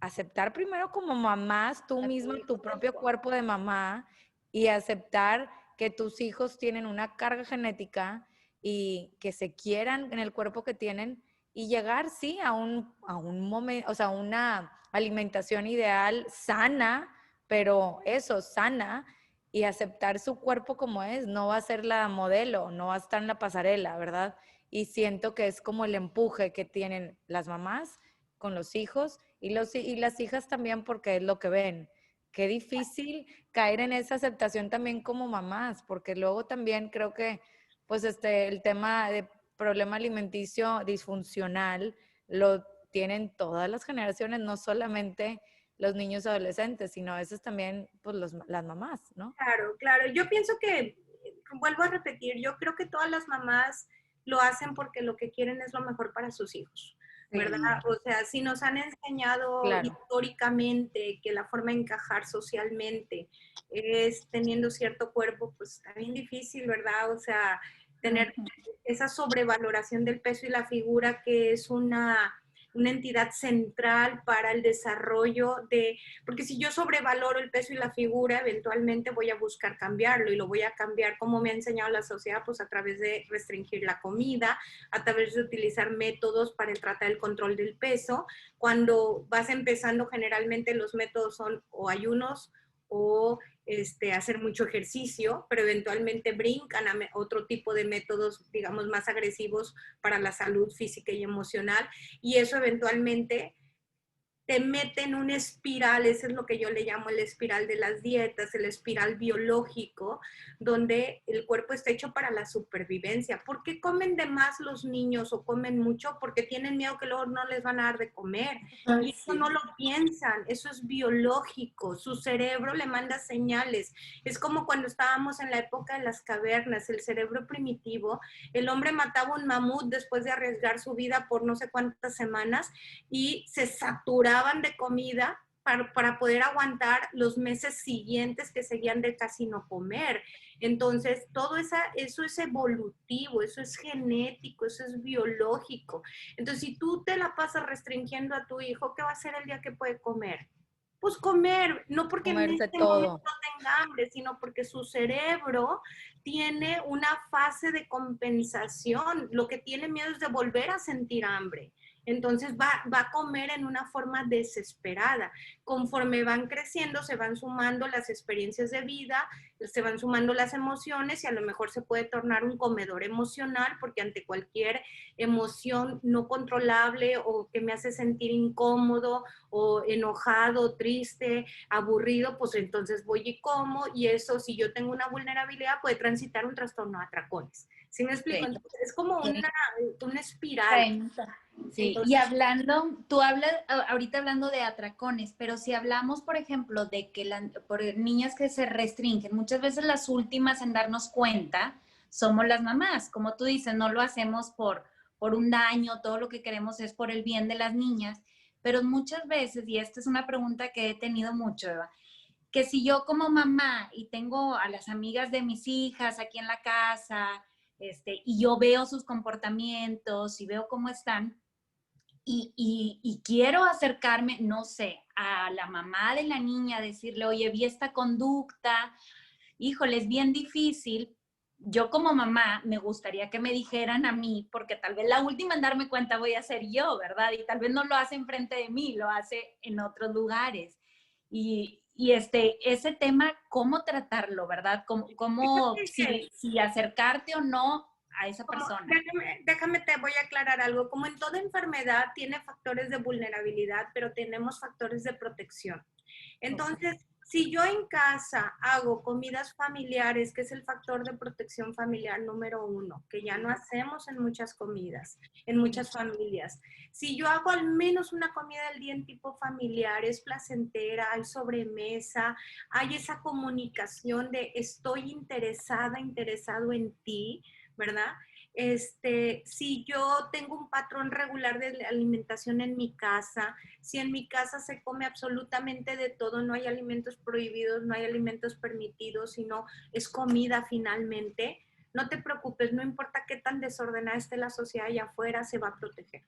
aceptar primero como mamás tú A tu misma tu hijo tal propio cual. cuerpo de mamá y aceptar que tus hijos tienen una carga genética y que se quieran en el cuerpo que tienen y llegar, sí, a un momento, o sea, una alimentación ideal sana, pero eso, sana, y aceptar su cuerpo como es, no va a ser la modelo, no va a estar en la pasarela, ¿verdad? Y siento que es como el empuje que tienen las mamás con los hijos y las hijas también porque es lo que ven. Qué difícil caer en esa aceptación también como mamás, porque luego también creo que pues el tema de problema alimenticio disfuncional lo tienen todas las generaciones, no solamente los niños adolescentes, sino a veces también pues las mamás, ¿no? Claro, claro. Yo pienso que, vuelvo a repetir, yo creo que todas las mamás lo hacen porque lo que quieren es lo mejor para sus hijos, ¿verdad? Sí. O sea, si nos han enseñado Claro. históricamente que la forma de encajar socialmente es teniendo cierto cuerpo, pues está bien difícil, ¿verdad? O sea, tener Ujú. esa sobrevaloración del peso y la figura que es una entidad central para el desarrollo de, porque si yo sobrevaloro el peso y la figura, eventualmente voy a buscar cambiarlo y lo voy a cambiar como me ha enseñado la sociedad, pues a través de restringir la comida, a través de utilizar métodos para tratar el control del peso. Cuando vas empezando, generalmente los métodos son o ayunos o hacer mucho ejercicio, pero eventualmente brincan a otro tipo de métodos, digamos, más agresivos para la salud física y emocional, y eso eventualmente te mete en una espiral, ese es lo que yo le llamo el espiral de las dietas, el espiral biológico, donde el cuerpo está hecho para la supervivencia. ¿Por qué comen de más los niños o comen mucho? Porque tienen miedo que luego no les van a dar de comer. Y eso Sí. no lo piensan, eso es biológico, su cerebro le manda señales. Es como cuando estábamos en la época de las cavernas, el cerebro primitivo, el hombre mataba un mamut después de arriesgar su vida por no sé cuántas semanas y se saturaban de comida para poder aguantar los meses siguientes que seguían de casi no comer. Entonces, todo eso es evolutivo, eso es genético, eso es biológico. Entonces, si tú te la pasas restringiendo a tu hijo, ¿qué va a hacer el día que puede comer? Pues comer, no porque en Comerse este momento todo. tenga hambre, sino porque su cerebro tiene una fase de compensación. Lo que tiene miedo es de volver a sentir hambre. Entonces va a comer en una forma desesperada. Conforme van creciendo, se van sumando las experiencias de vida, se van sumando las emociones y a lo mejor se puede tornar un comedor emocional porque ante cualquier emoción no controlable o que me hace sentir incómodo o enojado, triste, aburrido, pues entonces voy y como, y eso, si yo tengo una vulnerabilidad, puede transitar un trastorno de atracones. ¿Sí me explico? Sí. Entonces, es como Sí. una espiral. Sí, Entonces, y hablando, tú hablas ahorita hablando de atracones, pero si hablamos, por ejemplo, de que por niñas que se restringen, muchas veces las últimas en darnos cuenta somos las mamás. Como tú dices, no lo hacemos por un daño, todo lo que queremos es por el bien de las niñas, pero muchas veces, y esta es una pregunta que he tenido mucho, Eva, que si yo como mamá y tengo a las amigas de mis hijas aquí en la casa, y yo veo sus comportamientos y veo cómo están, y quiero acercarme, no sé, a la mamá de la niña, decirle, oye, vi esta conducta, híjole, es bien difícil. Yo como mamá me gustaría que me dijeran a mí, porque tal vez la última en darme cuenta voy a ser yo, ¿verdad? Y tal vez no lo hace enfrente de mí, lo hace en otros lugares. Y ese tema, ¿cómo tratarlo, verdad? ¿Cómo si acercarte o no a esa persona? déjame, te voy a aclarar algo. Como en toda enfermedad, tiene factores de vulnerabilidad, pero tenemos factores de protección. Entonces, si yo en casa hago comidas familiares, que es el factor de protección familiar número 1, que ya no hacemos en muchas comidas, en muchas familias. Si yo hago al menos una comida del día en tipo familiar, es placentera, hay sobremesa, hay esa comunicación de estoy interesada, interesado en ti, ¿verdad? Si yo tengo un patrón regular de alimentación en mi casa, si en mi casa se come absolutamente de todo, no hay alimentos prohibidos, no hay alimentos permitidos, sino es comida finalmente, no te preocupes, no importa qué tan desordenada esté la sociedad allá afuera, se va a proteger,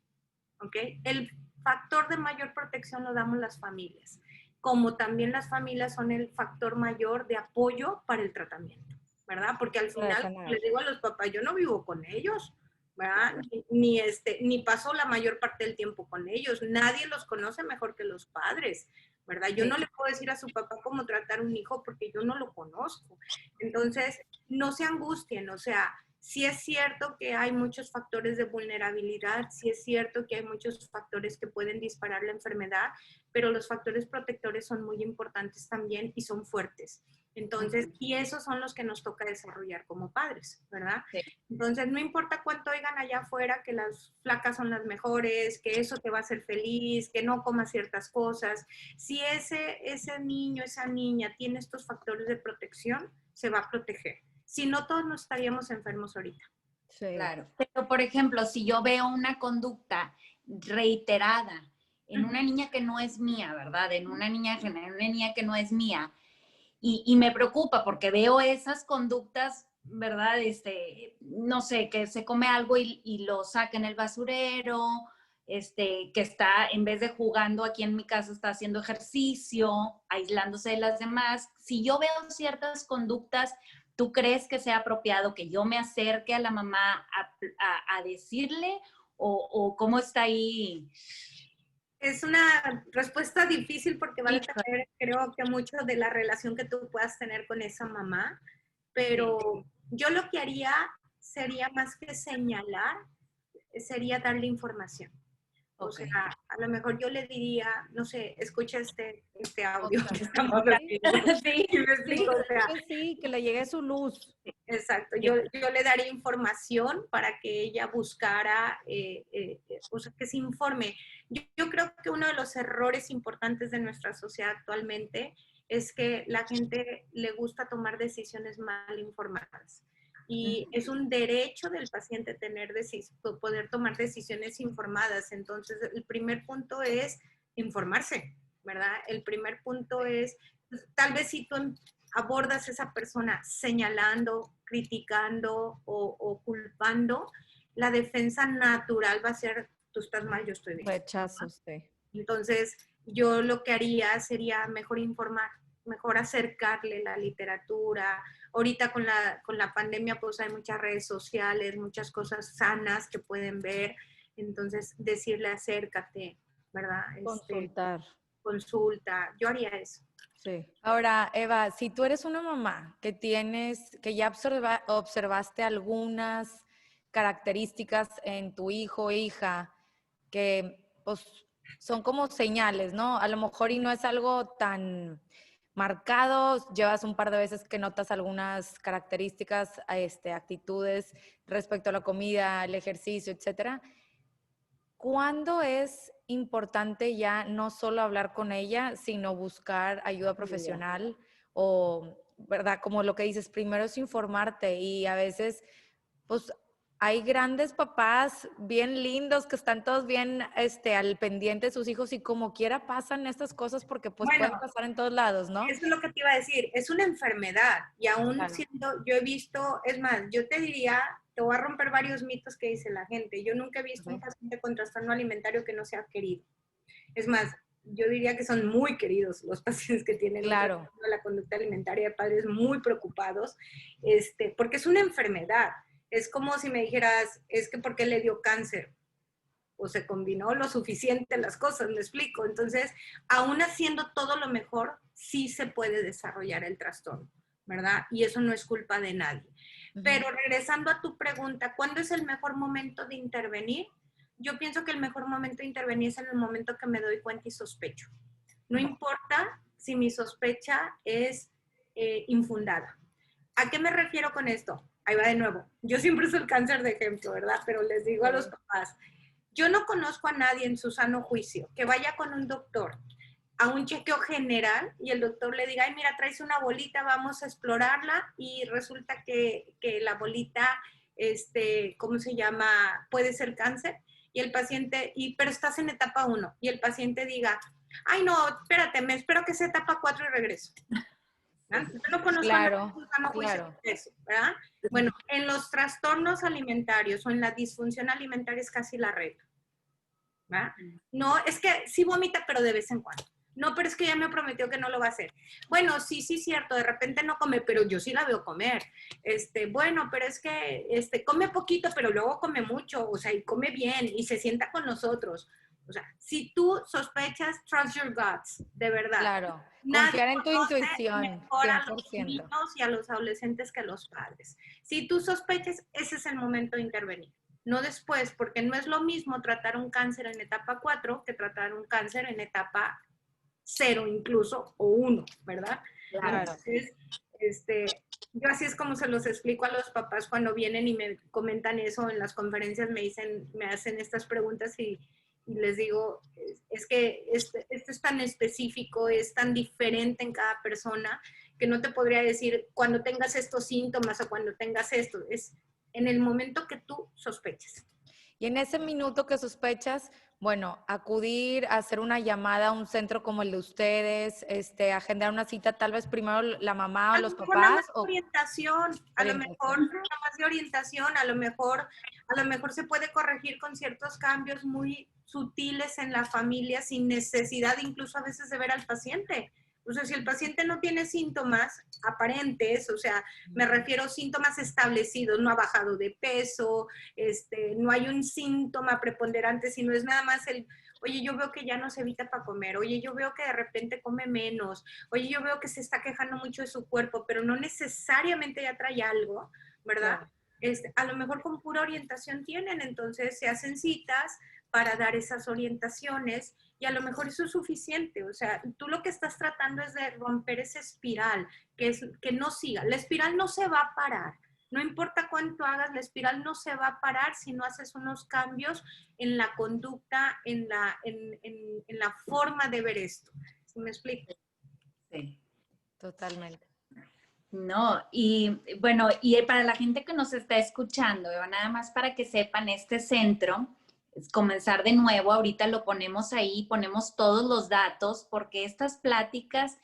¿ok? El factor de mayor protección lo damos las familias, como también las familias son el factor mayor de apoyo para el tratamiento, ¿verdad? Porque al final, les digo a los papás, yo no vivo con ellos, ¿verdad? Ni paso la mayor parte del tiempo con ellos. Nadie los conoce mejor que los padres, ¿verdad? Yo no le puedo decir a su papá cómo tratar un hijo porque yo no lo conozco. Entonces, no se angustien, o sea, sí es cierto que hay muchos factores de vulnerabilidad, sí es cierto que hay muchos factores que pueden disparar la enfermedad, pero los factores protectores son muy importantes también y son fuertes. Entonces, y esos son los que nos toca desarrollar como padres, ¿verdad? Sí. Entonces, no importa cuánto oigan allá afuera que las flacas son las mejores, que eso te va a hacer feliz, que no comas ciertas cosas. Si ese niño, esa niña tiene estos factores de protección, se va a proteger. Si no, todos nos estaríamos enfermos ahorita. Sí. Claro. Pero, por ejemplo, si yo veo una conducta reiterada en una niña que no es mía, ¿verdad? En una niña que no es mía, y me preocupa porque veo esas conductas, ¿verdad? No sé, que se come algo y lo saca en el basurero, que está, en vez de jugando aquí en mi casa, está haciendo ejercicio, aislándose de las demás. Si yo veo ciertas conductas, ¿tú crees que sea apropiado que yo me acerque a la mamá a decirle o cómo está ahí? Es una respuesta difícil porque va a depender, creo que mucho de la relación que tú puedas tener con esa mamá, pero yo lo que haría sería más que señalar, sería darle información. O sea, a lo mejor yo le diría, no sé, escucha este audio que estamos haciendo. Sí, ¿Me explico? O sea, sí, que le llegue su luz. exacto, yo le daría información para que ella buscara, o sea, que se informe. Yo creo que uno de los errores importantes de nuestra sociedad actualmente es que la gente le gusta tomar decisiones mal informadas. Y es un derecho del paciente poder tomar decisiones informadas. Entonces, el primer punto es informarse, ¿verdad? El primer punto es, pues, tal vez si tú abordas a esa persona señalando, criticando o culpando, la defensa natural va a ser, tú estás mal, yo estoy bien. Rechazo, sí. Entonces, yo lo que haría sería mejor informar, mejor acercarle la literatura. Ahorita con la pandemia, pues hay muchas redes sociales, muchas cosas sanas que pueden ver. Entonces, decirle acércate, ¿verdad? Consultar. Consulta, yo haría eso. Sí. Ahora, Eva, si tú eres una mamá que que ya observaste algunas características en tu hijo o hija que pues, son como señales, ¿no? A lo mejor y no es algo tan marcado, llevas un par de veces que notas algunas características, actitudes respecto a la comida, el ejercicio, etcétera. ¿Cuándo es importante ya no solo hablar con ella, sino buscar ayuda profesional? O, ¿verdad? Como lo que dices, primero es informarte y a veces, pues, hay grandes papás bien lindos que están todos bien al pendiente de sus hijos y como quiera pasan estas cosas porque pues Bueno, pueden pasar en todos lados, ¿no? eso es lo que te iba a decir, es una enfermedad y aún Claro. siendo, yo he visto, es más, yo te diría, te voy a romper varios mitos que dice la gente. Yo nunca he visto un paciente con trastorno alimentario que no sea querido. Es más, yo diría que son muy queridos los pacientes que tienen un Claro. trastorno de la conducta alimentaria, de padres muy preocupados, porque es una enfermedad. Es como si me dijeras, es que ¿por qué le dio cáncer? O se combinó lo suficiente las cosas, me explico. Entonces, aún haciendo todo lo mejor, sí se puede desarrollar el trastorno, ¿verdad? Y eso no es culpa de nadie. Pero regresando a tu pregunta, ¿cuándo es el mejor momento de intervenir? Yo pienso que el mejor momento de intervenir es en el momento que me doy cuenta y sospecho. No importa si mi sospecha es infundada. ¿A qué me refiero con esto? Ahí va de nuevo. Yo siempre uso el cáncer de ejemplo, ¿verdad? Pero les digo a los papás, yo no conozco a nadie en su sano juicio que vaya con un doctor a un chequeo general y el doctor le diga, ay, mira, traes una bolita, vamos a explorarla y resulta que la bolita, ¿cómo se llama? Puede ser cáncer. Y el paciente, pero estás en etapa 1 y el paciente diga, ay, no, espérate, me espero que sea etapa 4 y regreso. ¿verdad? Yo no conozco a nadie en su sano juicio de eso, ¿verdad? Bueno, en los trastornos alimentarios o en la disfunción alimentaria es casi la regla. ¿verdad? No, es que sí vomita, pero de vez en cuando. No, pero es que ya me prometió que no lo va a hacer. Bueno, sí, cierto, de repente no come, pero yo sí la veo comer. Bueno, pero es que come poquito, pero luego come mucho, o sea, y come bien, y se sienta con nosotros. O sea, si tú sospechas, trust your guts, de verdad. Claro, Nadie confiar en tu conoce intuición, mejor a los 100%. niños y a los adolescentes que a los padres. Si tú sospechas, ese es el momento de intervenir. No después, porque no es lo mismo tratar un cáncer en etapa 4 que tratar un cáncer en etapa 0 incluso, o 1, ¿verdad? Claro. Entonces, yo así es como se los explico a los papás cuando vienen y me comentan eso en las conferencias, me hacen estas preguntas y les digo, es que esto es tan específico, es tan diferente en cada persona, que no te podría decir cuando tengas estos síntomas o cuando tengas esto, es en el momento que tú sospeches. Y en ese minuto que sospechas, bueno, acudir a hacer una llamada a un centro como el de ustedes, agendar una cita, tal vez primero la mamá o los papás. A lo mejor nada más de orientación, a lo mejor se puede corregir con ciertos cambios muy sutiles en la familia sin necesidad incluso a veces de ver al paciente. O sea, si el paciente no tiene síntomas aparentes, o sea, me refiero a síntomas establecidos, no ha bajado de peso, no hay un síntoma preponderante, sino es nada más oye, yo veo que ya no se evita para comer, oye, yo veo que de repente come menos, oye, yo veo que se está quejando mucho de su cuerpo, pero no necesariamente ya trae algo, ¿verdad? Claro. A lo mejor con pura orientación tienen, entonces se hacen citas para dar esas orientaciones y a lo mejor eso es suficiente. O sea, tú lo que estás tratando es de romper esa espiral, que no siga. La espiral no se va a parar. No importa cuánto hagas, la espiral no se va a parar si no haces unos cambios en la conducta, en la forma de ver esto. ¿Sí me explico? Sí. Totalmente. No, y bueno, y para la gente que nos está escuchando, nada más para que sepan, este centro es comenzar de nuevo, ahorita lo ponemos ahí, ponemos todos los datos, porque estas pláticas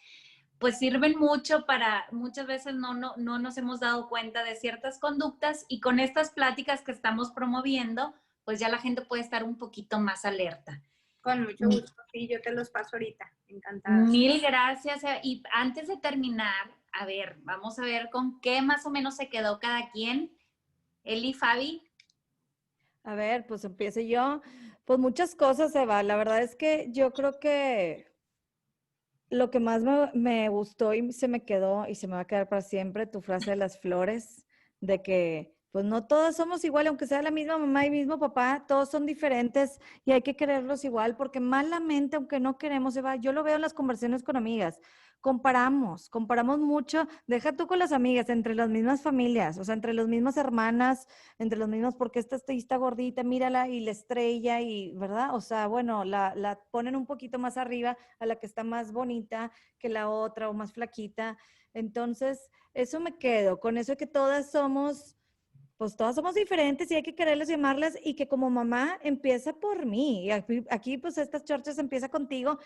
pues sirven mucho para, muchas veces no nos hemos dado cuenta de ciertas conductas y con estas pláticas que estamos promoviendo, pues ya la gente puede estar un poquito más alerta. Con mucho gusto, sí, yo te los paso ahorita, encantada. Mil gracias. Y antes de terminar, a ver, vamos a ver con qué más o menos se quedó cada quien. Eli, Fabi. A ver, pues empiece yo. Pues muchas cosas, Eva. La verdad es que yo creo que lo que más me gustó y se me quedó y se me va a quedar para siempre, tu frase de las flores, de que pues no todos somos iguales, aunque sea la misma mamá y mismo papá, todos son diferentes y hay que quererlos igual, porque malamente, aunque no queremos, Eva, yo lo veo en las conversaciones con amigas, comparamos mucho, deja tú con las amigas, entre las mismas familias, o sea, entre las mismas hermanas, entre los mismos, porque está gordita, mírala y la estrella y, ¿verdad? O sea, bueno, la ponen un poquito más arriba a la que está más bonita que la otra o más flaquita. Entonces, eso me quedo, con eso de que todas somos, pues todas somos diferentes y hay que quererles y amarlas y que como mamá empieza por mí. Y aquí pues estas chorchas empieza contigo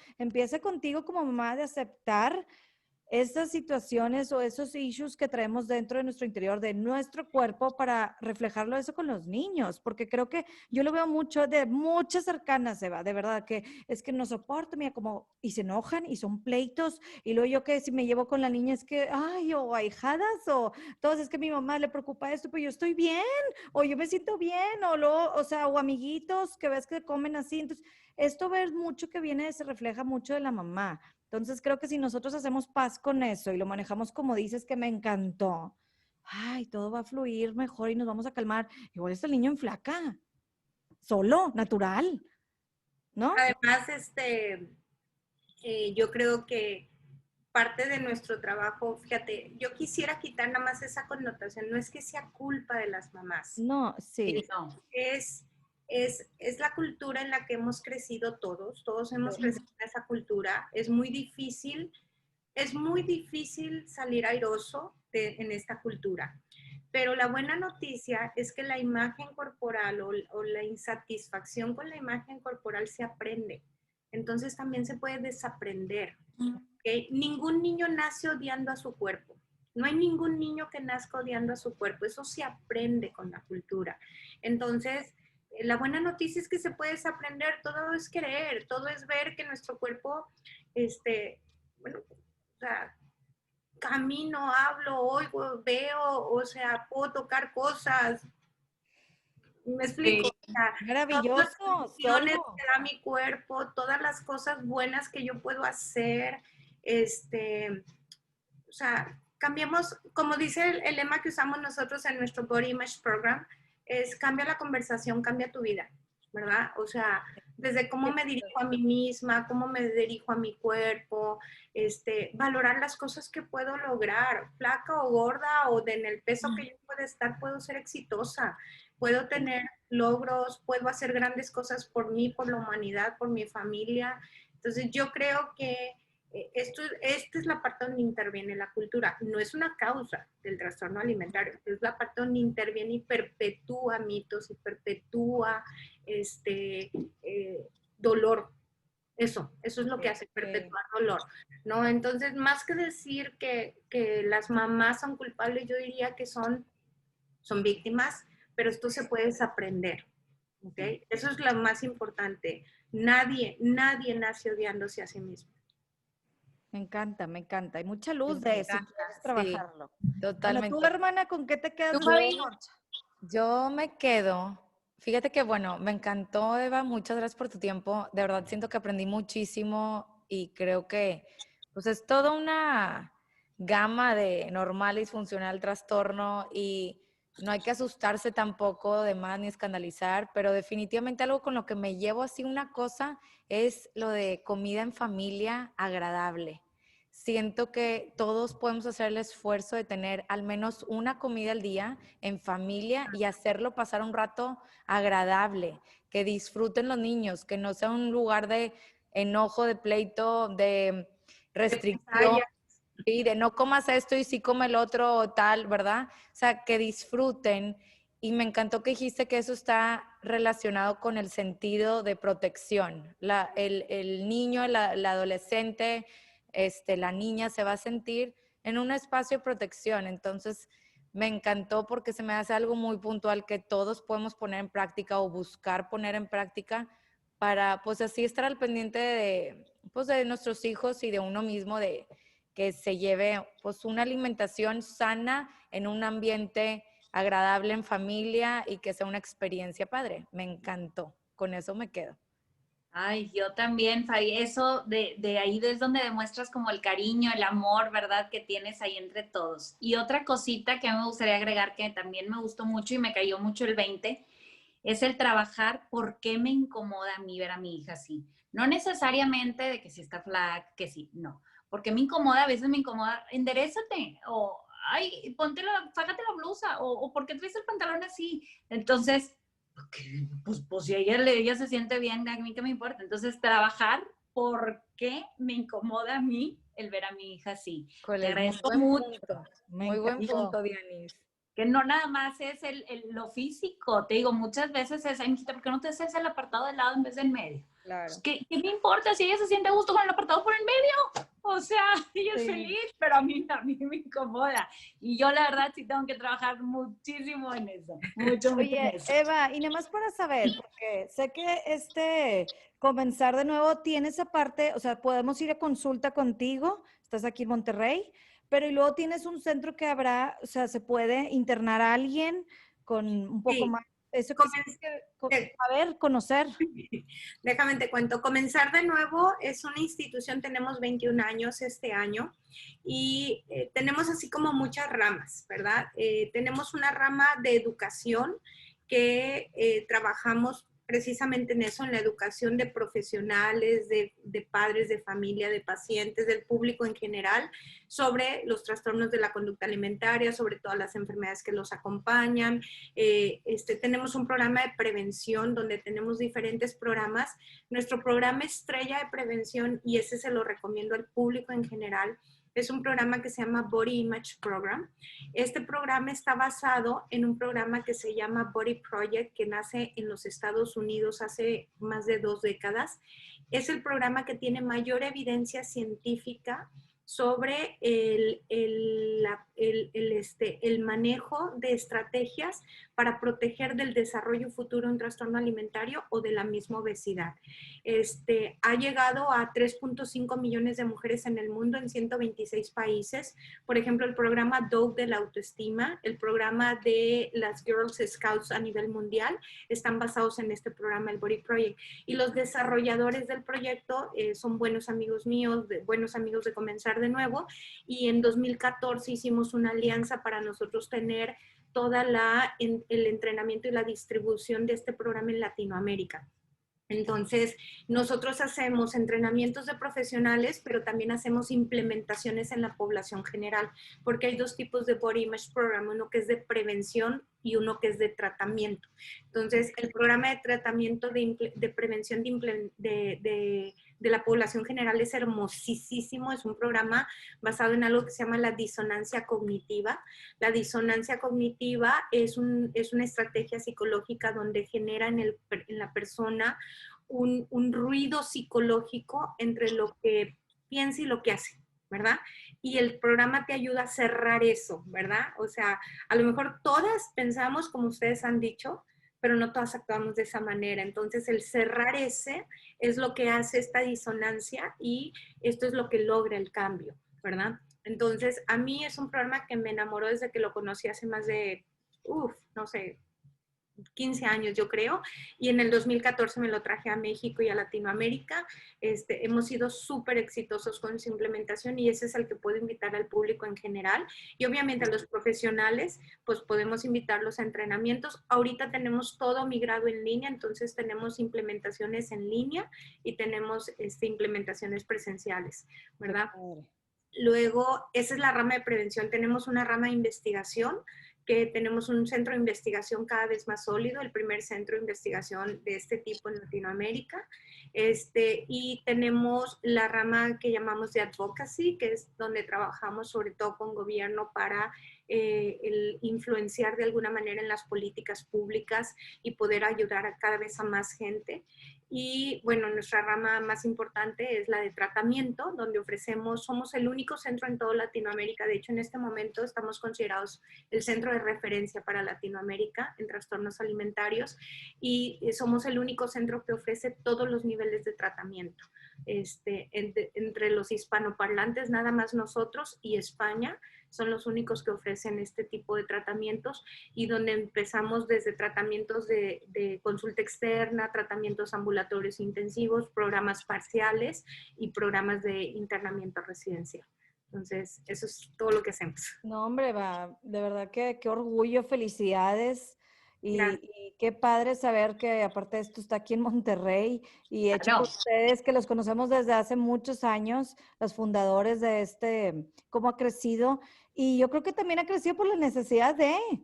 como mamá de aceptar esas situaciones o esos issues que traemos dentro de nuestro interior, de nuestro cuerpo, para reflejarlo eso con los niños, porque creo que yo lo veo mucho de muchas cercanas, Eva, de verdad, que es que no soporto, mira, como, y se enojan y son pleitos, y luego yo que si me llevo con la niña es que, ay, o ahijadas, o todos es que a mi mamá le preocupa esto, pero yo estoy bien, o yo me siento bien, o luego, o sea, o amiguitos que ves que comen así, entonces, esto ves mucho que viene, se refleja mucho de la mamá. Entonces creo que si nosotros hacemos paz con eso y lo manejamos como dices que me encantó, ay, todo va a fluir mejor y nos vamos a calmar. Igual está el niño en flaca, solo, natural, ¿no? Además, yo creo que parte de nuestro trabajo, fíjate, yo quisiera quitar nada más esa connotación, no es que sea culpa de las mamás, No, sí. No. es la cultura en la que hemos crecido todos hemos crecido en esa cultura, es muy difícil salir airoso en esta cultura. Pero la buena noticia es que la imagen corporal o la insatisfacción con la imagen corporal se aprende. Entonces también se puede desaprender. ¿Okay? Ningún niño nace odiando a su cuerpo. No hay ningún niño que nazca odiando a su cuerpo. Eso se aprende con la cultura. Entonces, la buena noticia es que se puede desaprender. Todo es querer, todo es ver que nuestro cuerpo, bueno, o sea, camino, hablo, oigo, veo, o sea, puedo tocar cosas. Me explico. Sí. O sea, todas las Maravilloso, funciones solo. que da mi cuerpo, todas las cosas buenas que yo puedo hacer, o sea, cambiamos, como dice el lema que usamos nosotros en nuestro Body Image Program, es cambia la conversación, cambia tu vida, ¿verdad? O sea, desde cómo me dirijo a mí misma, cómo me dirijo a mi cuerpo, valorar las cosas que puedo lograr, flaca o gorda o en el peso que yo pueda estar, puedo ser exitosa, puedo tener logros, puedo hacer grandes cosas por mí, por la humanidad, por mi familia. Entonces yo creo que esta es la parte donde interviene la cultura. No es una causa del trastorno alimentario, es la parte donde interviene y perpetúa mitos y perpetúa dolor. Eso es lo que hace, perpetuar dolor, ¿no? Entonces, más que decir que las mamás son culpables, yo diría que son víctimas, pero esto se puede desaprender, ¿ok? Eso es lo más importante. Nadie nace odiándose a sí mismo. Me encanta, me encanta. Hay mucha luz Me de eso, encanta, quieres sí, trabajarlo. Bueno, tú, Totalmente. hermana, ¿con qué te quedas ¿Tú, de esta Gaby? chorcha? Yo me quedo. Fíjate que, bueno, me encantó, Eva. Muchas gracias por tu tiempo. De verdad siento que aprendí muchísimo y creo que, pues, es toda una gama de normal, disfuncional, trastorno y no hay que asustarse tampoco de más ni escandalizar, pero definitivamente algo con lo que me llevo así una cosa es lo de comida en familia agradable. Siento que todos podemos hacer el esfuerzo de tener al menos una comida al día en familia y hacerlo pasar un rato agradable, que disfruten los niños, que no sea un lugar de enojo, de pleito, de restricción, ¿sí? De no comas esto y sí come el otro o tal, ¿verdad? O sea, que disfruten. Y me encantó que dijiste que eso está relacionado con el sentido de protección. El niño, la adolescente, la niña se va a sentir en un espacio de protección. Entonces, me encantó porque se me hace algo muy puntual que todos podemos poner en práctica o buscar poner en práctica para, pues así estar al pendiente de, pues, de nuestros hijos y de uno mismo, de que se lleve, pues, una alimentación sana en un ambiente agradable en familia y que sea una experiencia padre. Me encantó. Con eso me quedo. Ay, yo también, Fabi, eso de ahí es donde demuestras como el cariño, el amor, ¿verdad? Que tienes ahí entre todos. Y otra cosita que me gustaría agregar que también me gustó mucho y me cayó mucho el 20, es el trabajar por qué me incomoda a mí ver a mi hija así. No necesariamente de que si está flaca, que sí, no. Porque me incomoda, a veces me incomoda, enderézate, o ay, sácate la blusa, o ¿por qué traes el pantalón así? Entonces, pues si ella se siente bien, a mí qué me importa. Entonces, trabajar por qué me incomoda a mí el ver a mi hija así. Te Híjoles, muy agradezco buen mucho. punto. Me Muy buen encantó. punto, Dianis. Que no nada más es lo físico. Te digo, muchas veces es, ay, mijita, ¿por qué no te haces el apartado del lado en vez del medio? Pues, Claro. ¿qué me importa si ella se siente a gusto con el apartado por el medio? O sea, ella es Sí. feliz, pero a mí me incomoda. Y yo la verdad sí tengo que trabajar muchísimo en eso. Mucho en Oye, eso. Eva, y nada más para saber, porque sé que comenzar de nuevo tiene esa parte, o sea, podemos ir a consulta contigo, estás aquí en Monterrey, pero y luego tienes un centro que habrá, o sea, se puede internar a alguien con un poco Sí, más, eso que comencé- saber, conocer. déjame te cuento. Comenzar de nuevo es una institución, tenemos 21 años este año y tenemos así como muchas ramas, ¿verdad? Tenemos una rama de educación que trabajamos precisamente en eso, en la educación de profesionales, de padres de familia, de pacientes, del público en general, sobre los trastornos de la conducta alimentaria, sobre todas las enfermedades que los acompañan. Tenemos un programa de prevención donde tenemos diferentes programas. Nuestro programa estrella de prevención, y ese se lo recomiendo al público en general, es un programa que se llama Body Image Program. Este programa está basado en un programa que se llama Body Project, que nace en los Estados Unidos hace más de 2 décadas. Es el programa que tiene mayor evidencia científica sobre el manejo de estrategias para proteger del desarrollo futuro un trastorno alimentario o de la misma obesidad. Ha llegado a 3.5 millones de mujeres en el mundo en 126 países. Por ejemplo, el programa DOPE de la autoestima, el programa de las Girl Scouts a nivel mundial, están basados en este programa, el Body Project. Y los desarrolladores del proyecto son buenos amigos míos, buenos amigos de Comenzar de Nuevo, y en 2014 hicimos una alianza para nosotros tener toda el entrenamiento y la distribución de este programa en Latinoamérica. Entonces, nosotros hacemos entrenamientos de profesionales, pero también hacemos implementaciones en la población general, porque hay 2 tipos de Body Image Program, uno que es de prevención y uno que es de tratamiento. Entonces, el programa de tratamiento de prevención de la población general es hermosísimo, es un programa basado en algo que se llama la disonancia cognitiva. La disonancia cognitiva es una estrategia psicológica donde genera en la persona un ruido psicológico entre lo que piensa y lo que hace, ¿verdad? Y el programa te ayuda a cerrar eso, ¿verdad? O sea, a lo mejor todas pensamos como ustedes han dicho, pero no todas actuamos de esa manera. Entonces, el cerrar ese es lo que hace esta disonancia y esto es lo que logra el cambio, ¿verdad? Entonces, a mí es un programa que me enamoró desde que lo conocí hace más de, no sé, 15 años yo creo, y en el 2014 me lo traje a México y a Latinoamérica. Hemos sido súper exitosos con su implementación y ese es el que puedo invitar al público en general. Y obviamente a los profesionales, pues podemos invitarlos a entrenamientos. Ahorita tenemos todo migrado en línea, entonces tenemos implementaciones en línea y tenemos implementaciones presenciales, ¿verdad? Luego, esa es la rama de prevención. Tenemos una rama de investigación, que tenemos un centro de investigación cada vez más sólido, el primer centro de investigación de este tipo en Latinoamérica. Y tenemos la rama que llamamos de advocacy, que es donde trabajamos sobre todo con gobierno para el influenciar de alguna manera en las políticas públicas y poder ayudar a cada vez a más gente. Y bueno, nuestra rama más importante es la de tratamiento, donde somos el único centro en toda Latinoamérica. De hecho, en este momento estamos considerados el centro de referencia para Latinoamérica en trastornos alimentarios y somos el único centro que ofrece todos los niveles de tratamiento, entre los hispanoparlantes, nada más nosotros y España son los únicos que ofrecen este tipo de tratamientos, y donde empezamos desde tratamientos de consulta externa, tratamientos ambulatorios intensivos, programas parciales y programas de internamiento residencial. Entonces, eso es todo lo que hacemos. No, hombre, va, de verdad que qué orgullo, felicidades. Y qué padre saber que aparte de esto está aquí en Monterrey y hecho por ustedes, que los conocemos desde hace muchos años, los fundadores de cómo ha crecido. Y yo creo que también ha crecido por la necesidad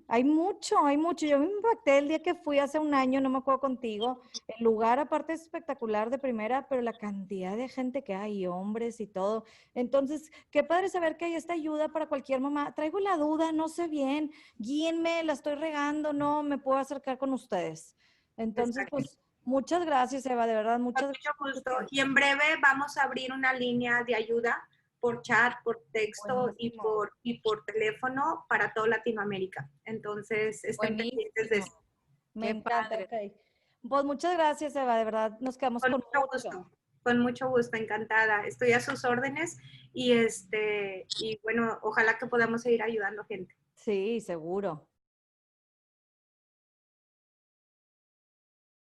hay mucho, hay mucho. Yo me impacté el día que fui hace un año, no me acuerdo contigo. El lugar aparte es espectacular de primera, pero la cantidad de gente que hay, hombres y todo. Entonces, qué padre saber que hay esta ayuda para cualquier mamá. Traigo la duda, no sé bien, guíenme, la estoy regando, no me puedo acercar con ustedes. Entonces, pues, muchas gracias, Eva, de verdad, muchas gracias. Mucho gusto. Y en breve vamos a abrir una línea de ayuda por chat, por texto y por teléfono para toda Latinoamérica. Entonces, estén pendientes de eso. Me encanta. Okay. Pues muchas gracias, Eva, de verdad, nos quedamos con mucho gusto. Con mucho gusto, encantada. Estoy a sus órdenes y bueno, ojalá que podamos seguir ayudando gente. Sí, seguro.